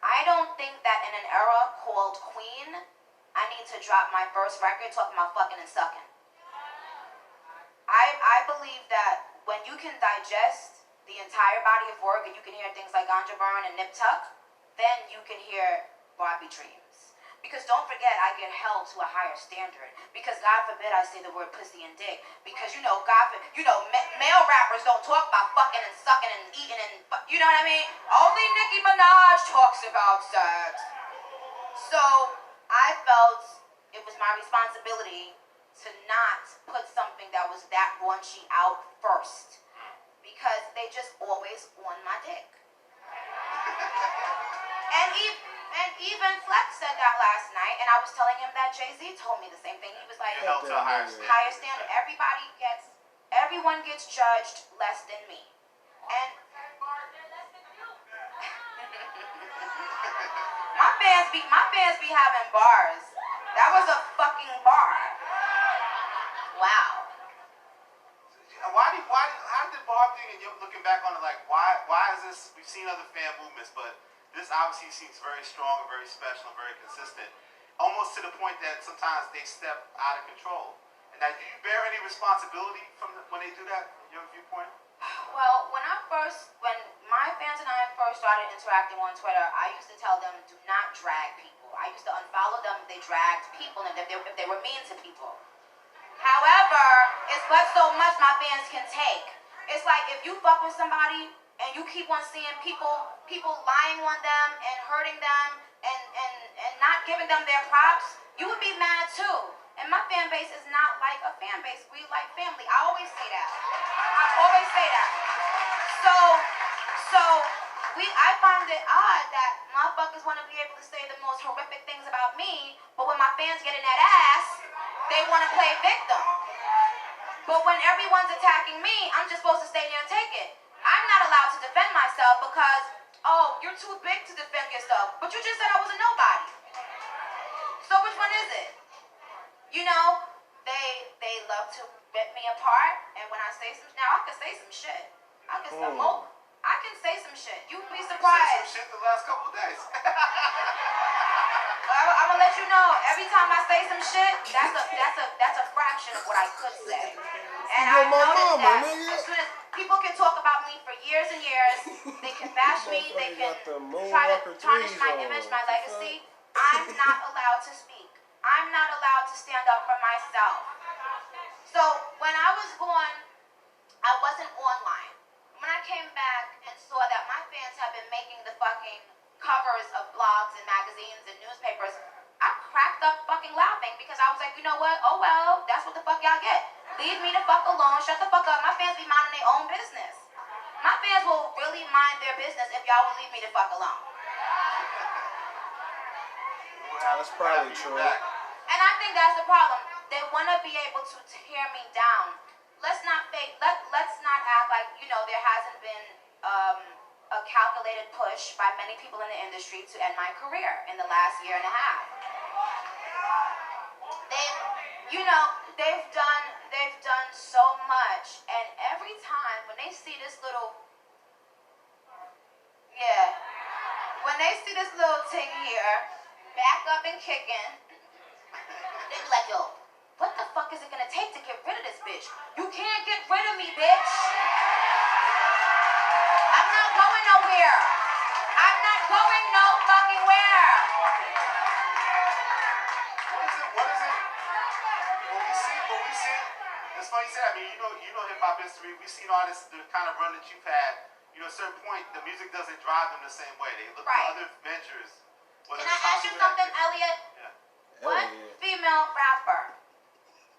I don't think that in an era called Queen, I need to drop my first record talking about fucking and sucking. I believe that when you can digest the entire body of work and you can hear things like Ganja Burn and Nip Tuck, then you can hear Barbie Dreams. Because don't forget, I get held to a higher standard. Because God forbid I say the word pussy and dick. Because male rappers don't talk about fucking and sucking and eating and you know what I mean? Only Nicki Minaj talks about sex. So I felt it was my responsibility to not put something that was that raunchy out first. Because they just always on my dick. And even Flex said that last night, and I was telling him that Jay-Z told me the same thing. He was like, You're held to a higher standard. higher standard. Everyone gets judged less than me. And my fans be having bars. That was a fucking bar. Wow. How did the Barb thing, and you're looking back on it, like, why is this, we've seen other fan movements, but this obviously seems very strong and very special and very consistent, almost to the point that sometimes they step out of control. And now, do you bear any responsibility when they do that, in your viewpoint? Well, when my fans and I first started interacting on Twitter, I used to tell them, do not drag people. I used to unfollow them if they dragged people and if they were mean to people. However, it's but so much my fans can take. It's like if you fuck with somebody and you keep on seeing people lying on them and hurting them and not giving them their props, you would be mad too. And my fan base is not like a fan base. We like family. I always say that. So I find it odd that motherfuckers want to be able to say the most horrific things about me, but when my fans get in that ass, they want to play victim. But when everyone's attacking me, I'm just supposed to stay there and take it. I'm not allowed to defend myself because, oh, you're too big to defend yourself. But you just said I was a nobody. So which one is it? You know, they love to rip me apart, and when I say I can say some shit. I can say some shit. You'd be surprised. You said some shit the last couple of days. I'm gonna let you know. Every time I say some shit, that's a fraction of what I could say. And I noticed that as soon as people can talk about me for years and years, they can bash me, they can try to tarnish my image, my legacy. I'm not allowed to speak. I'm not allowed to stand up for myself. So when I was gone, I wasn't online. When I came back and saw that my fans have been making the fucking covers of blogs and magazines and newspapers, I cracked up fucking laughing because I was like, you know what? Oh well, that's what the fuck y'all get. Leave me the fuck alone. Shut the fuck up. My fans be minding their own business. My fans will really mind their business if y'all would leave me the fuck alone. That's probably true. And I think that's the problem. They want to be able to tear me down. Let's not fake. Let's not act like, you know, there hasn't been a calculated push by many people in the industry to end my career in the last year and a half. They've done so much, and every time when they see this little, when they see this little thing here, back up and kicking, they be like, yo, what the fuck is it gonna take to get rid of this bitch? You can't get rid of me, bitch. I'm not going nowhere. I'm not going no fucking where. What is it? What we see, it's funny you say, I mean, you know hip-hop history. We've seen artists, the kind of run that you've had, you know, at a certain point, the music doesn't drive them the same way. They look for other ventures. Can I ask you something, Elliot? Yeah. What female rapper,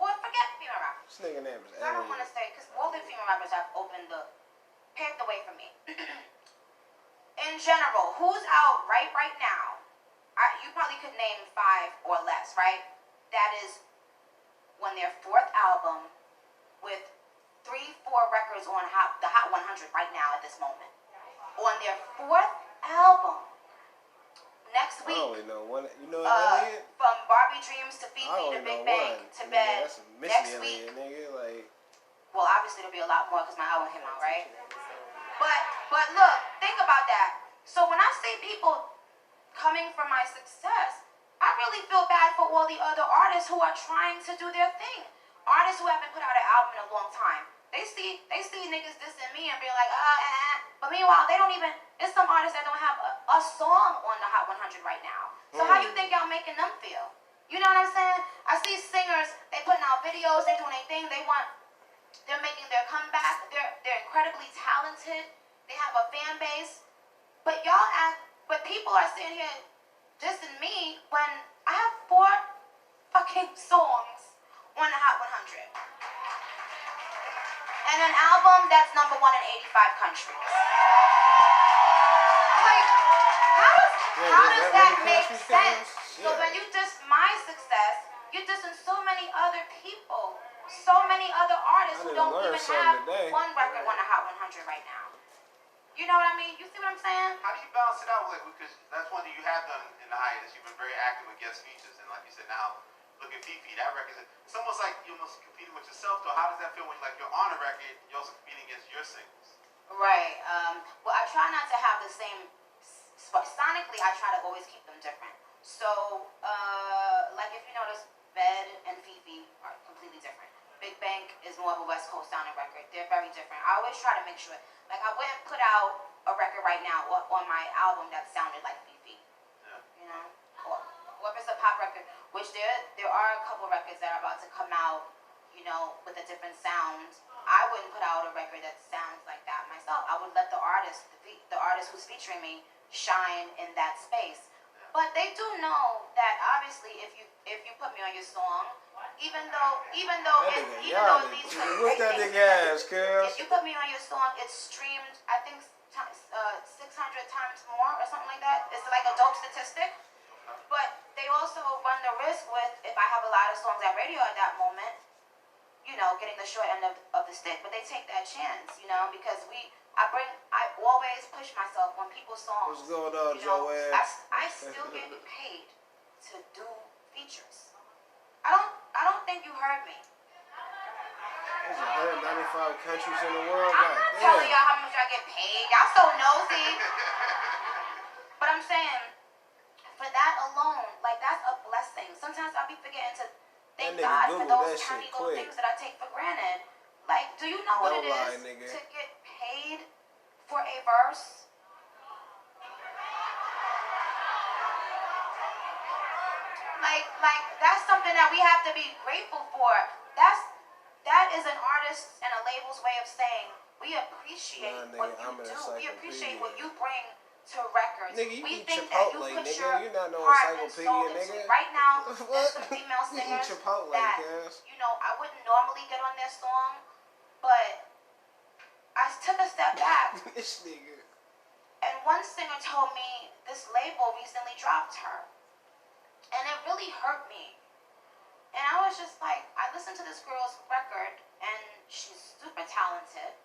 or forget female rapper, This nigga name is I don't want to say, because all the female rappers have paved the way for me. In general, who's out right now? You probably could name 5 or less, right? That is on their 4th album with 3-4 records on the Hot 100 right now at this moment. On their 4th album. Next week. I only know one. You know Elliot? From Barbie Dreams to Fifi to Big Bang to Bed. That's a Next Elliot, week. nigga. Like. Well, obviously there'll be a lot more because my album came out, right? But look, think about that. So when I see people coming from my success, I really feel bad for all the other artists who are trying to do their thing. Artists who haven't put out an album in a long time. They see niggas dissing me and being like, but meanwhile, they don't even, there's some artists that don't have a song on the Hot 100 right now. So how you think y'all making them feel? You know what I'm saying? I see singers, they putting out videos, they doing their thing, they're making their comeback, they're incredibly talented, they have a fan base, but people are sitting here dissing me when I have 4 fucking songs on the Hot 100. And an album that's #1 in 85 countries. Like, how does that make sense? So when you diss my success, you're dissing so many other people, so many other artists who don't even have one record on the Hot 100 right now. You know what I mean? You see what I'm saying? How do you balance it out? Because that's one thing you have done in the hiatus. You've been very active with guest features, and like you said, now look at Fifi. That record, it's almost like you're almost competing with yourself. Though, how does that feel when you're on a record, you're also competing against your singles? Right. Well, I try not to have the same. Sonically, I try to always keep them different. So, like if you notice, Bed and Fifi are completely different. Big Bang is more of a West Coast sounding record. They're very different. I always try to make sure, like I wouldn't put out a record right now on my album that sounded like Fifi. Yeah. You know, or if it's a pop record, which there are a couple records that are about to come out, you know, with a different sound. I wouldn't put out a record that sounds like that myself. I would let the artist who's featuring me, shine in that space. But they do know that obviously if you put me on your song, even though these Whip that nigga ass, cuz. if you put me on your song, it's streamed I think 600 times more or something like that. It's like a dope statistic. But they also run the risk with, if I have a lot of songs at radio at that moment, you know, getting the short end of the stick. But they take that chance, you know, because I always push myself on people's songs. What's going on, you know, Joanne? I still get paid to do features. I don't think you heard me. There's 195 countries in the world. I'm not telling y'all how much I get paid. Y'all so nosy. But I'm saying, for that alone, like that's a blessing. Sometimes I'll be forgetting to thank God for those tiny little things that I take for granted. Like, do you know what it is to get paid for a verse? Like that's something that we have to be grateful for. That is an artist and a label's way of saying we appreciate what you do. We appreciate what you bring to records. Nigga, you We eat think that you Chipotle, put nigga. your You're not no heart and soul encyclopedia, into nigga. it. Right now, What? there's some female You eat singers Chipotle, that, cuz. you know, I wouldn't normally get on their song, but I took a step back. This nigga. And one singer told me this label recently dropped her. And it really hurt me. And I was just like, I listened to this girl's record, and she's super talented.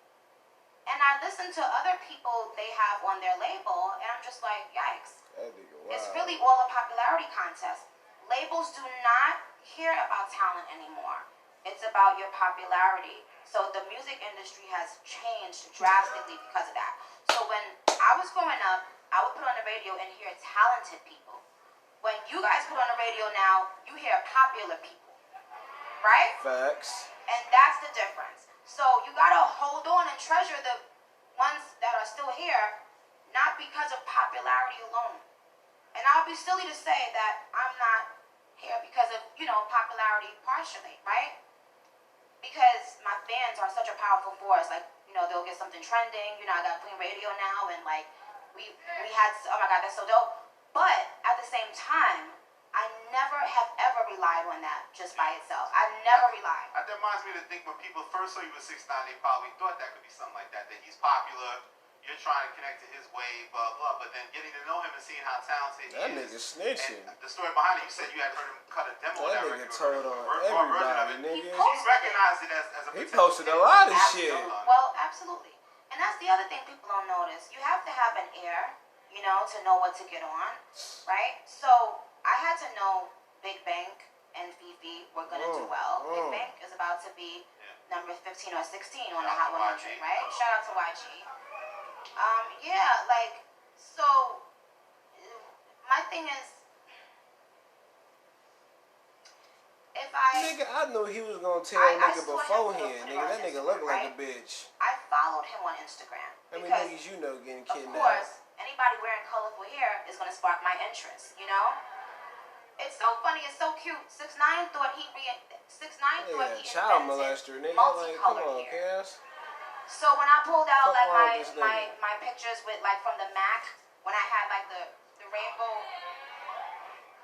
And I listened to other people they have on their label, and I'm just like, yikes. That nigga wild. It's really all a popularity contest. Labels do not care about talent anymore. It's about your popularity. So the music industry has changed drastically because of that. So when I was growing up, I would put on the radio and hear talented people. When you guys put on the radio now, you hear popular people, right? Facts. And that's the difference. So you gotta hold on and treasure the ones that are still here, not because of popularity alone. And I'll be silly to say that I'm not here because of, you know, popularity partially, right? Because my fans are such a powerful force. Like, you know, they'll get something trending. You know, I got Queen Radio now, and like we had, oh my God, that's so dope. But at the same time, I never have ever relied on that just by itself. I never relied. That reminds me to think when people first saw you with 6ix9ine, they probably thought that could be something like that he's popular, you're trying to connect to his wave, blah, blah. But then getting to know him and seeing how talented That he nigga is. snitching. And the story behind it, you said you had heard him cut a demo of That that nigga record. told on version of everybody, it. nigga. You recognized it as a He potential posted a hit. lot of shit. Well, absolutely. And that's the other thing people don't notice. You have to have an ear, you know, to know what to get on, right? So I had to know Big Bank and Fifi were gonna do well. Big Bank is about to be number 15 or 16 on the Hot 100, right? Shout out to YG. Yeah, like, so my thing is, if Nigga, I knew he was gonna tell I nigga saw him beforehand. put Nigga, on that nigga Instagram, look like right? a bitch. I followed him on Instagram How many because, niggas you know getting of kidnapped? course, anybody wearing colorful hair is gonna spark my interest, you know? It's so funny, it's so cute. 6ix9ine thought he Yeah, child molester, nigga. Like, come multicolored on, hair. cuz. So when I pulled out Fuck like wrong with this nigga? my pictures with like from the Mac, when I had like the rainbow,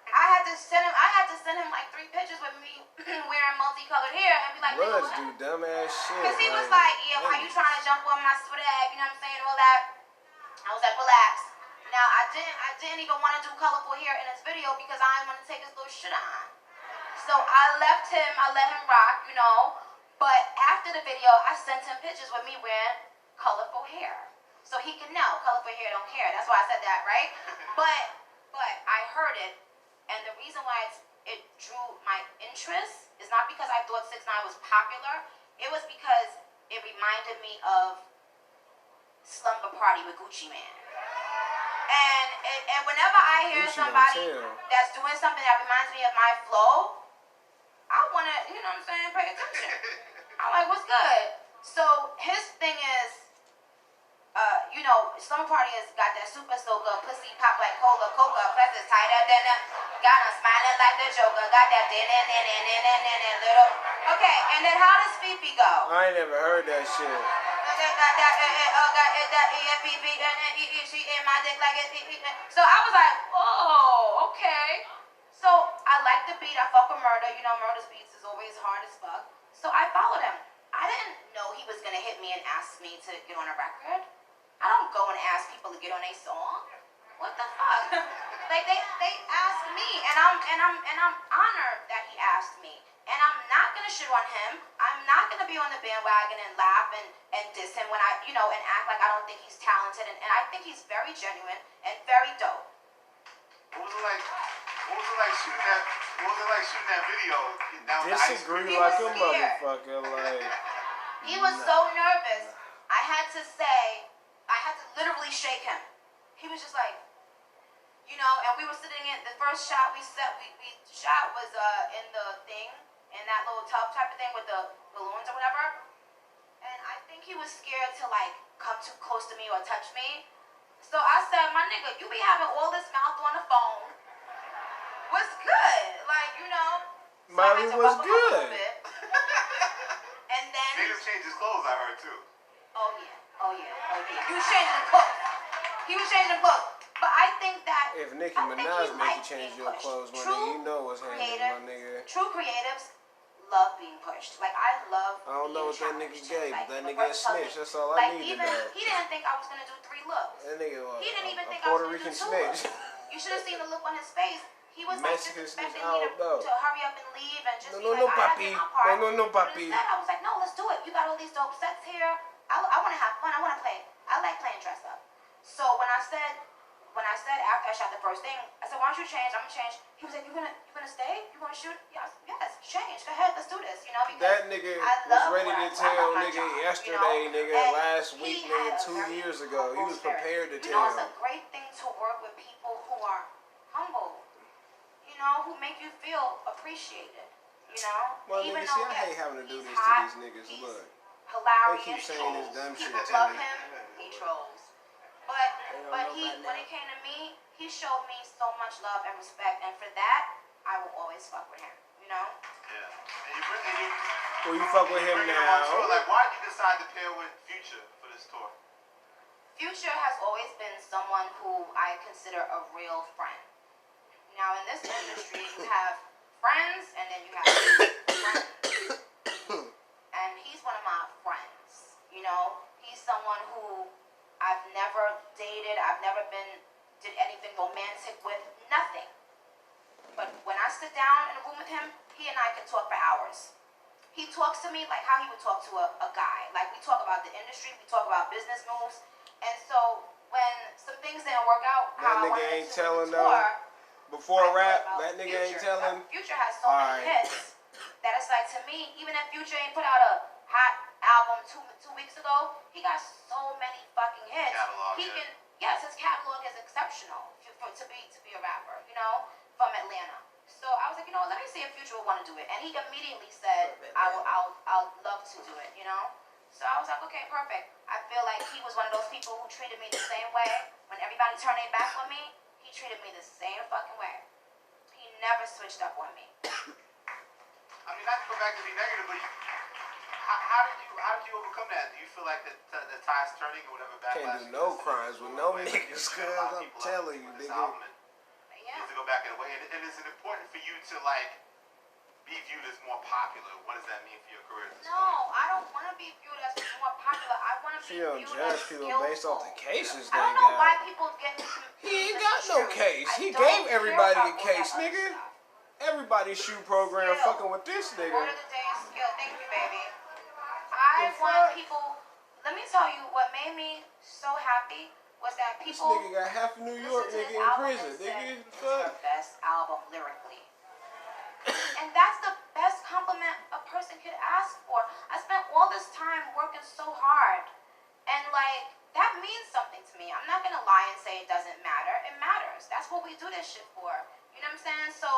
I had to send him like 3 pictures with me wearing multicolored hair and be like, Bloods nigga, do dumbass shit. because he was like, yeah, why you trying to jump on my swag? You know what I'm saying? All that. I was like, relax. Now I didn't even want to do colorful hair in his video because I didn't want to take his little shit on. So I left him, I let him rock, you know. But after the video, I sent him pictures with me wearing colorful hair. So he can know colorful hair don't care. That's why I said that, right? But I heard it, and the reason why it drew my interest is not because I thought 6ix9ine was popular. It was because it reminded me of Slumber Party with Gucci Mane. And whenever I hear Gucci somebody don't tell. that's doing something that reminds me of my flow, I want to, you know what I'm saying, pay attention. I'm like, what's good? So his thing is, you know, Slumber Party has got that super soaker, pussy pop like cola, coca, plus it's tighter than a, got him smiling like the Joker, got that little. Okay, and then how does Fifi go? I ain't never heard that shit. So I was like, oh, okay. So I like the beat. I fuck with Murder. You know, Murder's beats is always hard as fuck. So I followed him. I didn't know he was gonna hit me and ask me to get on a record. I don't go and ask people to get on a song. What the fuck? Like they asked me, and I'm honored that he asked me. And I'm not gonna shit on him. I'm not gonna be on the bandwagon and laugh and diss him when I, you know, and act like I don't think he's talented. And I think he's very genuine and very dope. What was it like? What was it like shooting that video? Down with the ice Disagree cream? like a was scared. motherfucker. Like, He was so nervous. I had to literally shake him. He was just like, you know, and we were sitting in the first shot we shot was in the thing, in that little tub type of thing with the balloons or whatever. And I think he was scared to like come too close to me or touch me. So I said, my nigga, you be having all this mouth on the phone. What's good? Like, you know. So I Molly had to was buckle up a little good. bit. And then Made him change his clothes, I heard too. Oh yeah. He was changing clothes. He was you change them clothes? But I think that If Nicki I think Minaj he make likes you change being your pushed. clothes, my True nigga, you know what's happening, creative, my nigga. true creatives love being pushed. Like I love. I don't know what that nigga gave, but that nigga a snitch. That's all I need to Even know. he didn't think I was gonna do 3 looks. That nigga He didn't even a think I was Puerto gonna do Rican 2 snitch. looks. You should have seen the look on his face. He was like Mexican snitch, disrespecting I me don't know. to hurry up and leave and just No, be no, like, no, I gotta papi. get my part. No, no, no, But papi. instead, I was like, no, let's do it. You got all these dope sets here. I want to have fun. I want to play. I like playing dress up. So when I said after I shot the first thing, I said, why don't you change? I'm gonna change. He was like, you gonna stay? You gonna shoot? Yes, change. Go ahead, let's do this. You know, because That nigga I was love ready what to I tell love my nigga job, yesterday, you know? nigga, And last he week, had nigga, a 2 very years ago. He humble was spirit. prepared to You know, it's tell. a great thing to work with people who are humble. You know, who make you feel appreciated. You know, Well, even nigga, see, though I hate having to do he's this hot, to these niggas. he's Look, hilarious. they keep saying this dumb shit People to love me. him. He trolls. But don't but know he about when that. it came to me, he showed me so much love and respect, and for that, I will always fuck with him. You know. Yeah. And you bring and you. Well, you fuck with him bring him on tour. now. Like, why did you decide to pair with Future for this tour? Future has always been someone who I consider a real friend. Now in this industry, you have friends, and then you have friends. And he's one of my friends. You know, he's someone who I've never dated. I've never did anything romantic with. Nothing. But when I sit down in a room with him, he and I can talk for hours. He talks to me like how he would talk to a guy. Like we talk about the industry, we talk about business moves. And so when some things didn't work out, That how I nigga wanted ain't to telling with the tour, Before I thought rap, about that nigga ain't Future. telling. Future has so Alright. many hits that it's like to me, even if Future ain't put out a hot album two weeks ago, he got so many fucking hits. Catalog, He yeah. can, yes, his catalog is exceptional to be a rapper, you know, from Atlanta. So I was like, you know, let me see if Future will want to do it, and he immediately said, I'll love to do it, you know. So I was like, okay, perfect. I feel like he was one of those people who treated me the same way. When everybody turned their back on me, he treated me the same fucking way. He never switched up on me. I mean, not to go back to be negative, but how did you overcome that? Do you feel like the tide's turning or whatever backlash? Can't do no crimes with no niggas, cuz I'm telling you, nigga. Yeah. To go back in a way, and is it important for you to like be viewed as more popular? What does that mean for your career? No, I don't want to be viewed as more popular. I want to be She don't viewed judge as people skillful. based off the cases I they don't know why got. people get me He ain't got no case. He gave everybody a case, nigga. Everybody's shoe program fucking with this Word nigga. of the day is skill. Thank you, baby. I want people. Let me tell you what made me so happy was that This people nigga got half of New York listen to nigga this in album prison. and say, Nigga, "This is fuck. her best album lyrically." And that's the best compliment a person could ask for. I spent all this time working so hard, and like that means something to me. I'm not gonna lie and say it doesn't matter. It matters. That's what we do this shit for. You know what I'm saying? So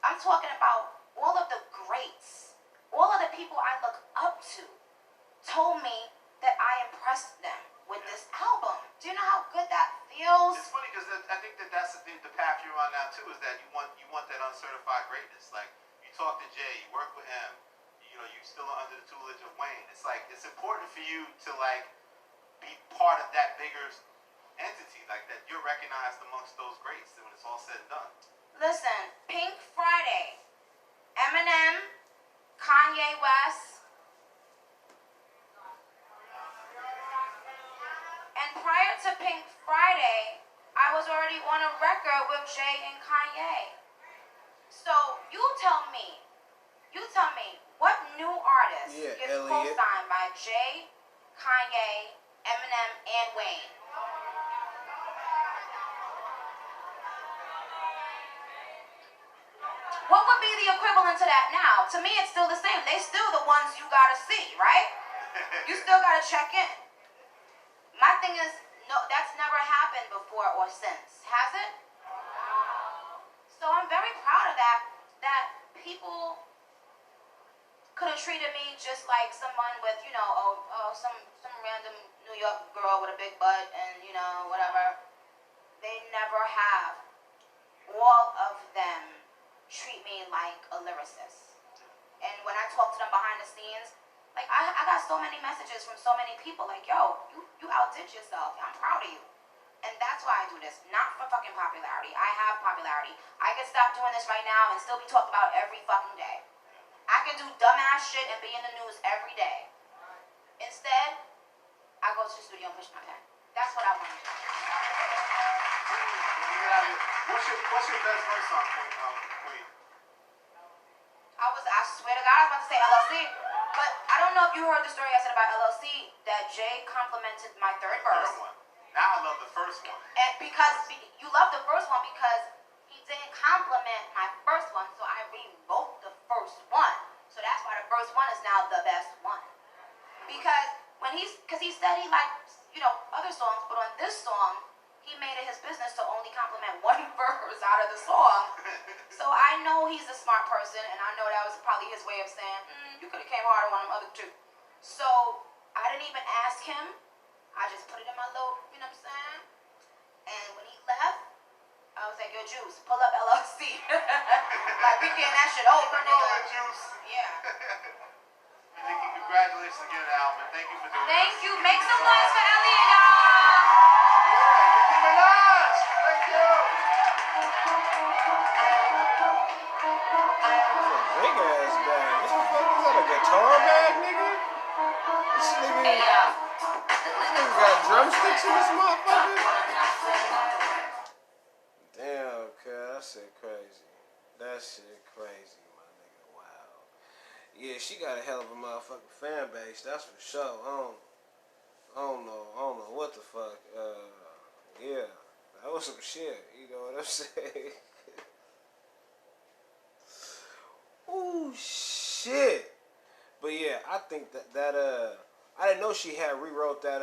I'm talking about all of the greats, all of the people I look up to, told me that I impressed them with this album. Do you know how good that feels? It's funny because I think that's the path you're on now too. Is that you want that uncertified greatness. Like you talk to Jay, you work with him. You know, you still are under the tutelage of Wayne. It's like it's important for you to like be part of that bigger entity, like that you're recognized amongst those greats when it's all said and done. Listen, Pink Friday, Eminem, Kanye West, and prior to Pink Friday, I was already on a record with Jay and Kanye. So you tell me, what new artist Yeah, gets Elliot. co-signed by Jay, Kanye, Eminem, and Wayne? What would be the equivalent to that now? To me, it's still the same. They still the ones you gotta see, right? You still gotta check in. My thing is, no, that's never happened before or since, has it? So I'm very proud of that. That people could have treated me just like someone with, you know, some random New York girl with a big butt and, you know, whatever. They never have. All of them treat me like a lyricist. And when I talk to them behind the scenes, like I got so many messages from so many people like, yo, you outdid yourself. I'm proud of you. And that's why I do this, not for fucking popularity. I have popularity. I can stop doing this right now and still be talked about every fucking day. I can do dumbass shit and be in the news every day. Instead, I go to the studio and push my pen. That's what I want to do. What's your best verse on Queen? I swear to God, I was about to say LLC, but I don't know if you heard the story I said about LLC, that Jay complimented my third verse. Third one. Now I love the first one. And because you love the first one because he didn't compliment my first one, so I rewrote the first one. So that's why the first one is now the best one. Because he said he liked, other songs, but on this song, he made it his business to only compliment one verse out of the song. So I know he's a smart person, and I know that was probably his way of saying, you could have came harder on them other two. So I didn't even ask him. I just put it in my little, you know what I'm saying? And when he left, I was like, yo, Juice, pull up LLC. Like, we getting that shit over, nigga. Juice. Yeah. Nicki, congratulations again, Alvin. Thank you for doing this. Thank you. Make some noise for Elliot, y'all. Yeah, Nicki Minaj. Thank you. Big ass bag. What the fuck is that? A guitar bag, nigga? This nigga got drumsticks in this motherfucker? Damn, cuz, that shit crazy. That shit crazy, my nigga. Wow. Yeah, she got a hell of a motherfucking fan base, that's for sure. I don't know what the fuck. Yeah, that was some shit. You know what I'm saying? Ooh, shit. But yeah, I think that I didn't know she had rewrote that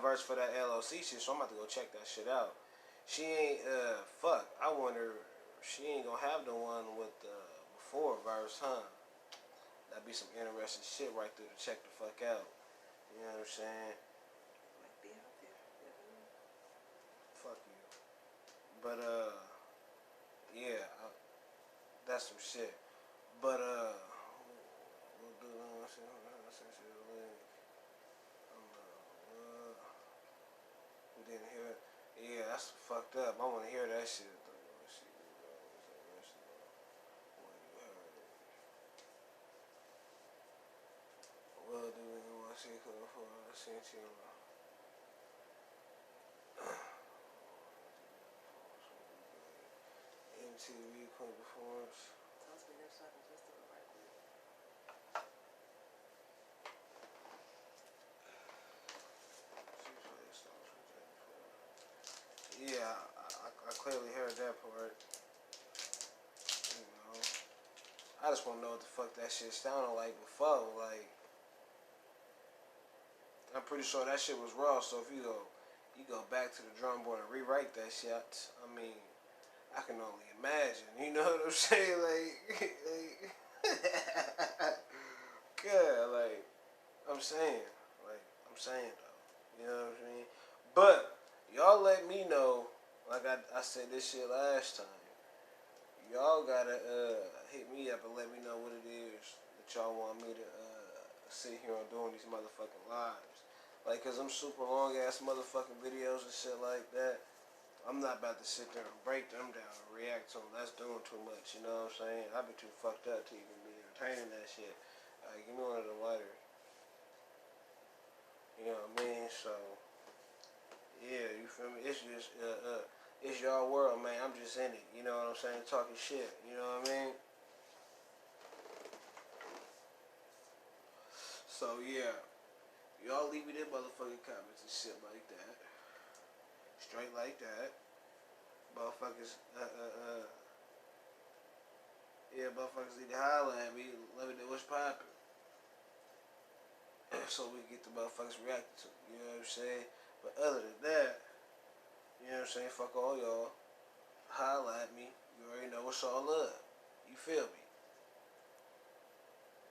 verse for that LOC shit, so I'm about to go check that shit out. She ain't fuck. I wonder if she ain't gonna have the one with the before verse, huh? That'd be some interesting shit right there to check the fuck out. You know what I'm saying? Might be out there. Fuck you. But yeah, that's some shit. But we'll do we didn't hear it. Yeah, that's fucked up. I want to hear that shit though. Let's see. Well, do we want to see for I sent you. MTV Queen Performance. Tells me there's something just to the right way. Yeah, I clearly heard that part. You know, I just want to know what the fuck that shit sounded like before. Like, I'm pretty sure that shit was raw. So if you go back to the drum board and rewrite that shit, I mean, I can only imagine. You know what I'm saying? Like yeah, like I'm saying though. You know what I mean? But y'all let me know. Like I said this shit last time. Y'all gotta hit me up and let me know what it is that y'all want me to sit here and doing these motherfucking lives. Like, cause I'm super long ass motherfucking videos and shit like that. I'm not about to sit there and break them down and react to them. That's doing too much, you know what I'm saying? I'd be too fucked up to even be entertaining that shit. Give me one of the lighters. You know what I mean? So, yeah, you feel me? It's just, it's y'all world, man. I'm just in it, you know what I'm saying? Talking shit, you know what I mean? So, yeah. Y'all leave me them motherfucking comments and shit like that. Straight like that. Motherfuckers, yeah, motherfuckers need to holler at me. Let me know what's poppin'. So we get the motherfuckers reacting to it, you know what I'm saying? But other than that, you know what I'm saying? Fuck all y'all. Holler at me. You already know what's all up. You feel me?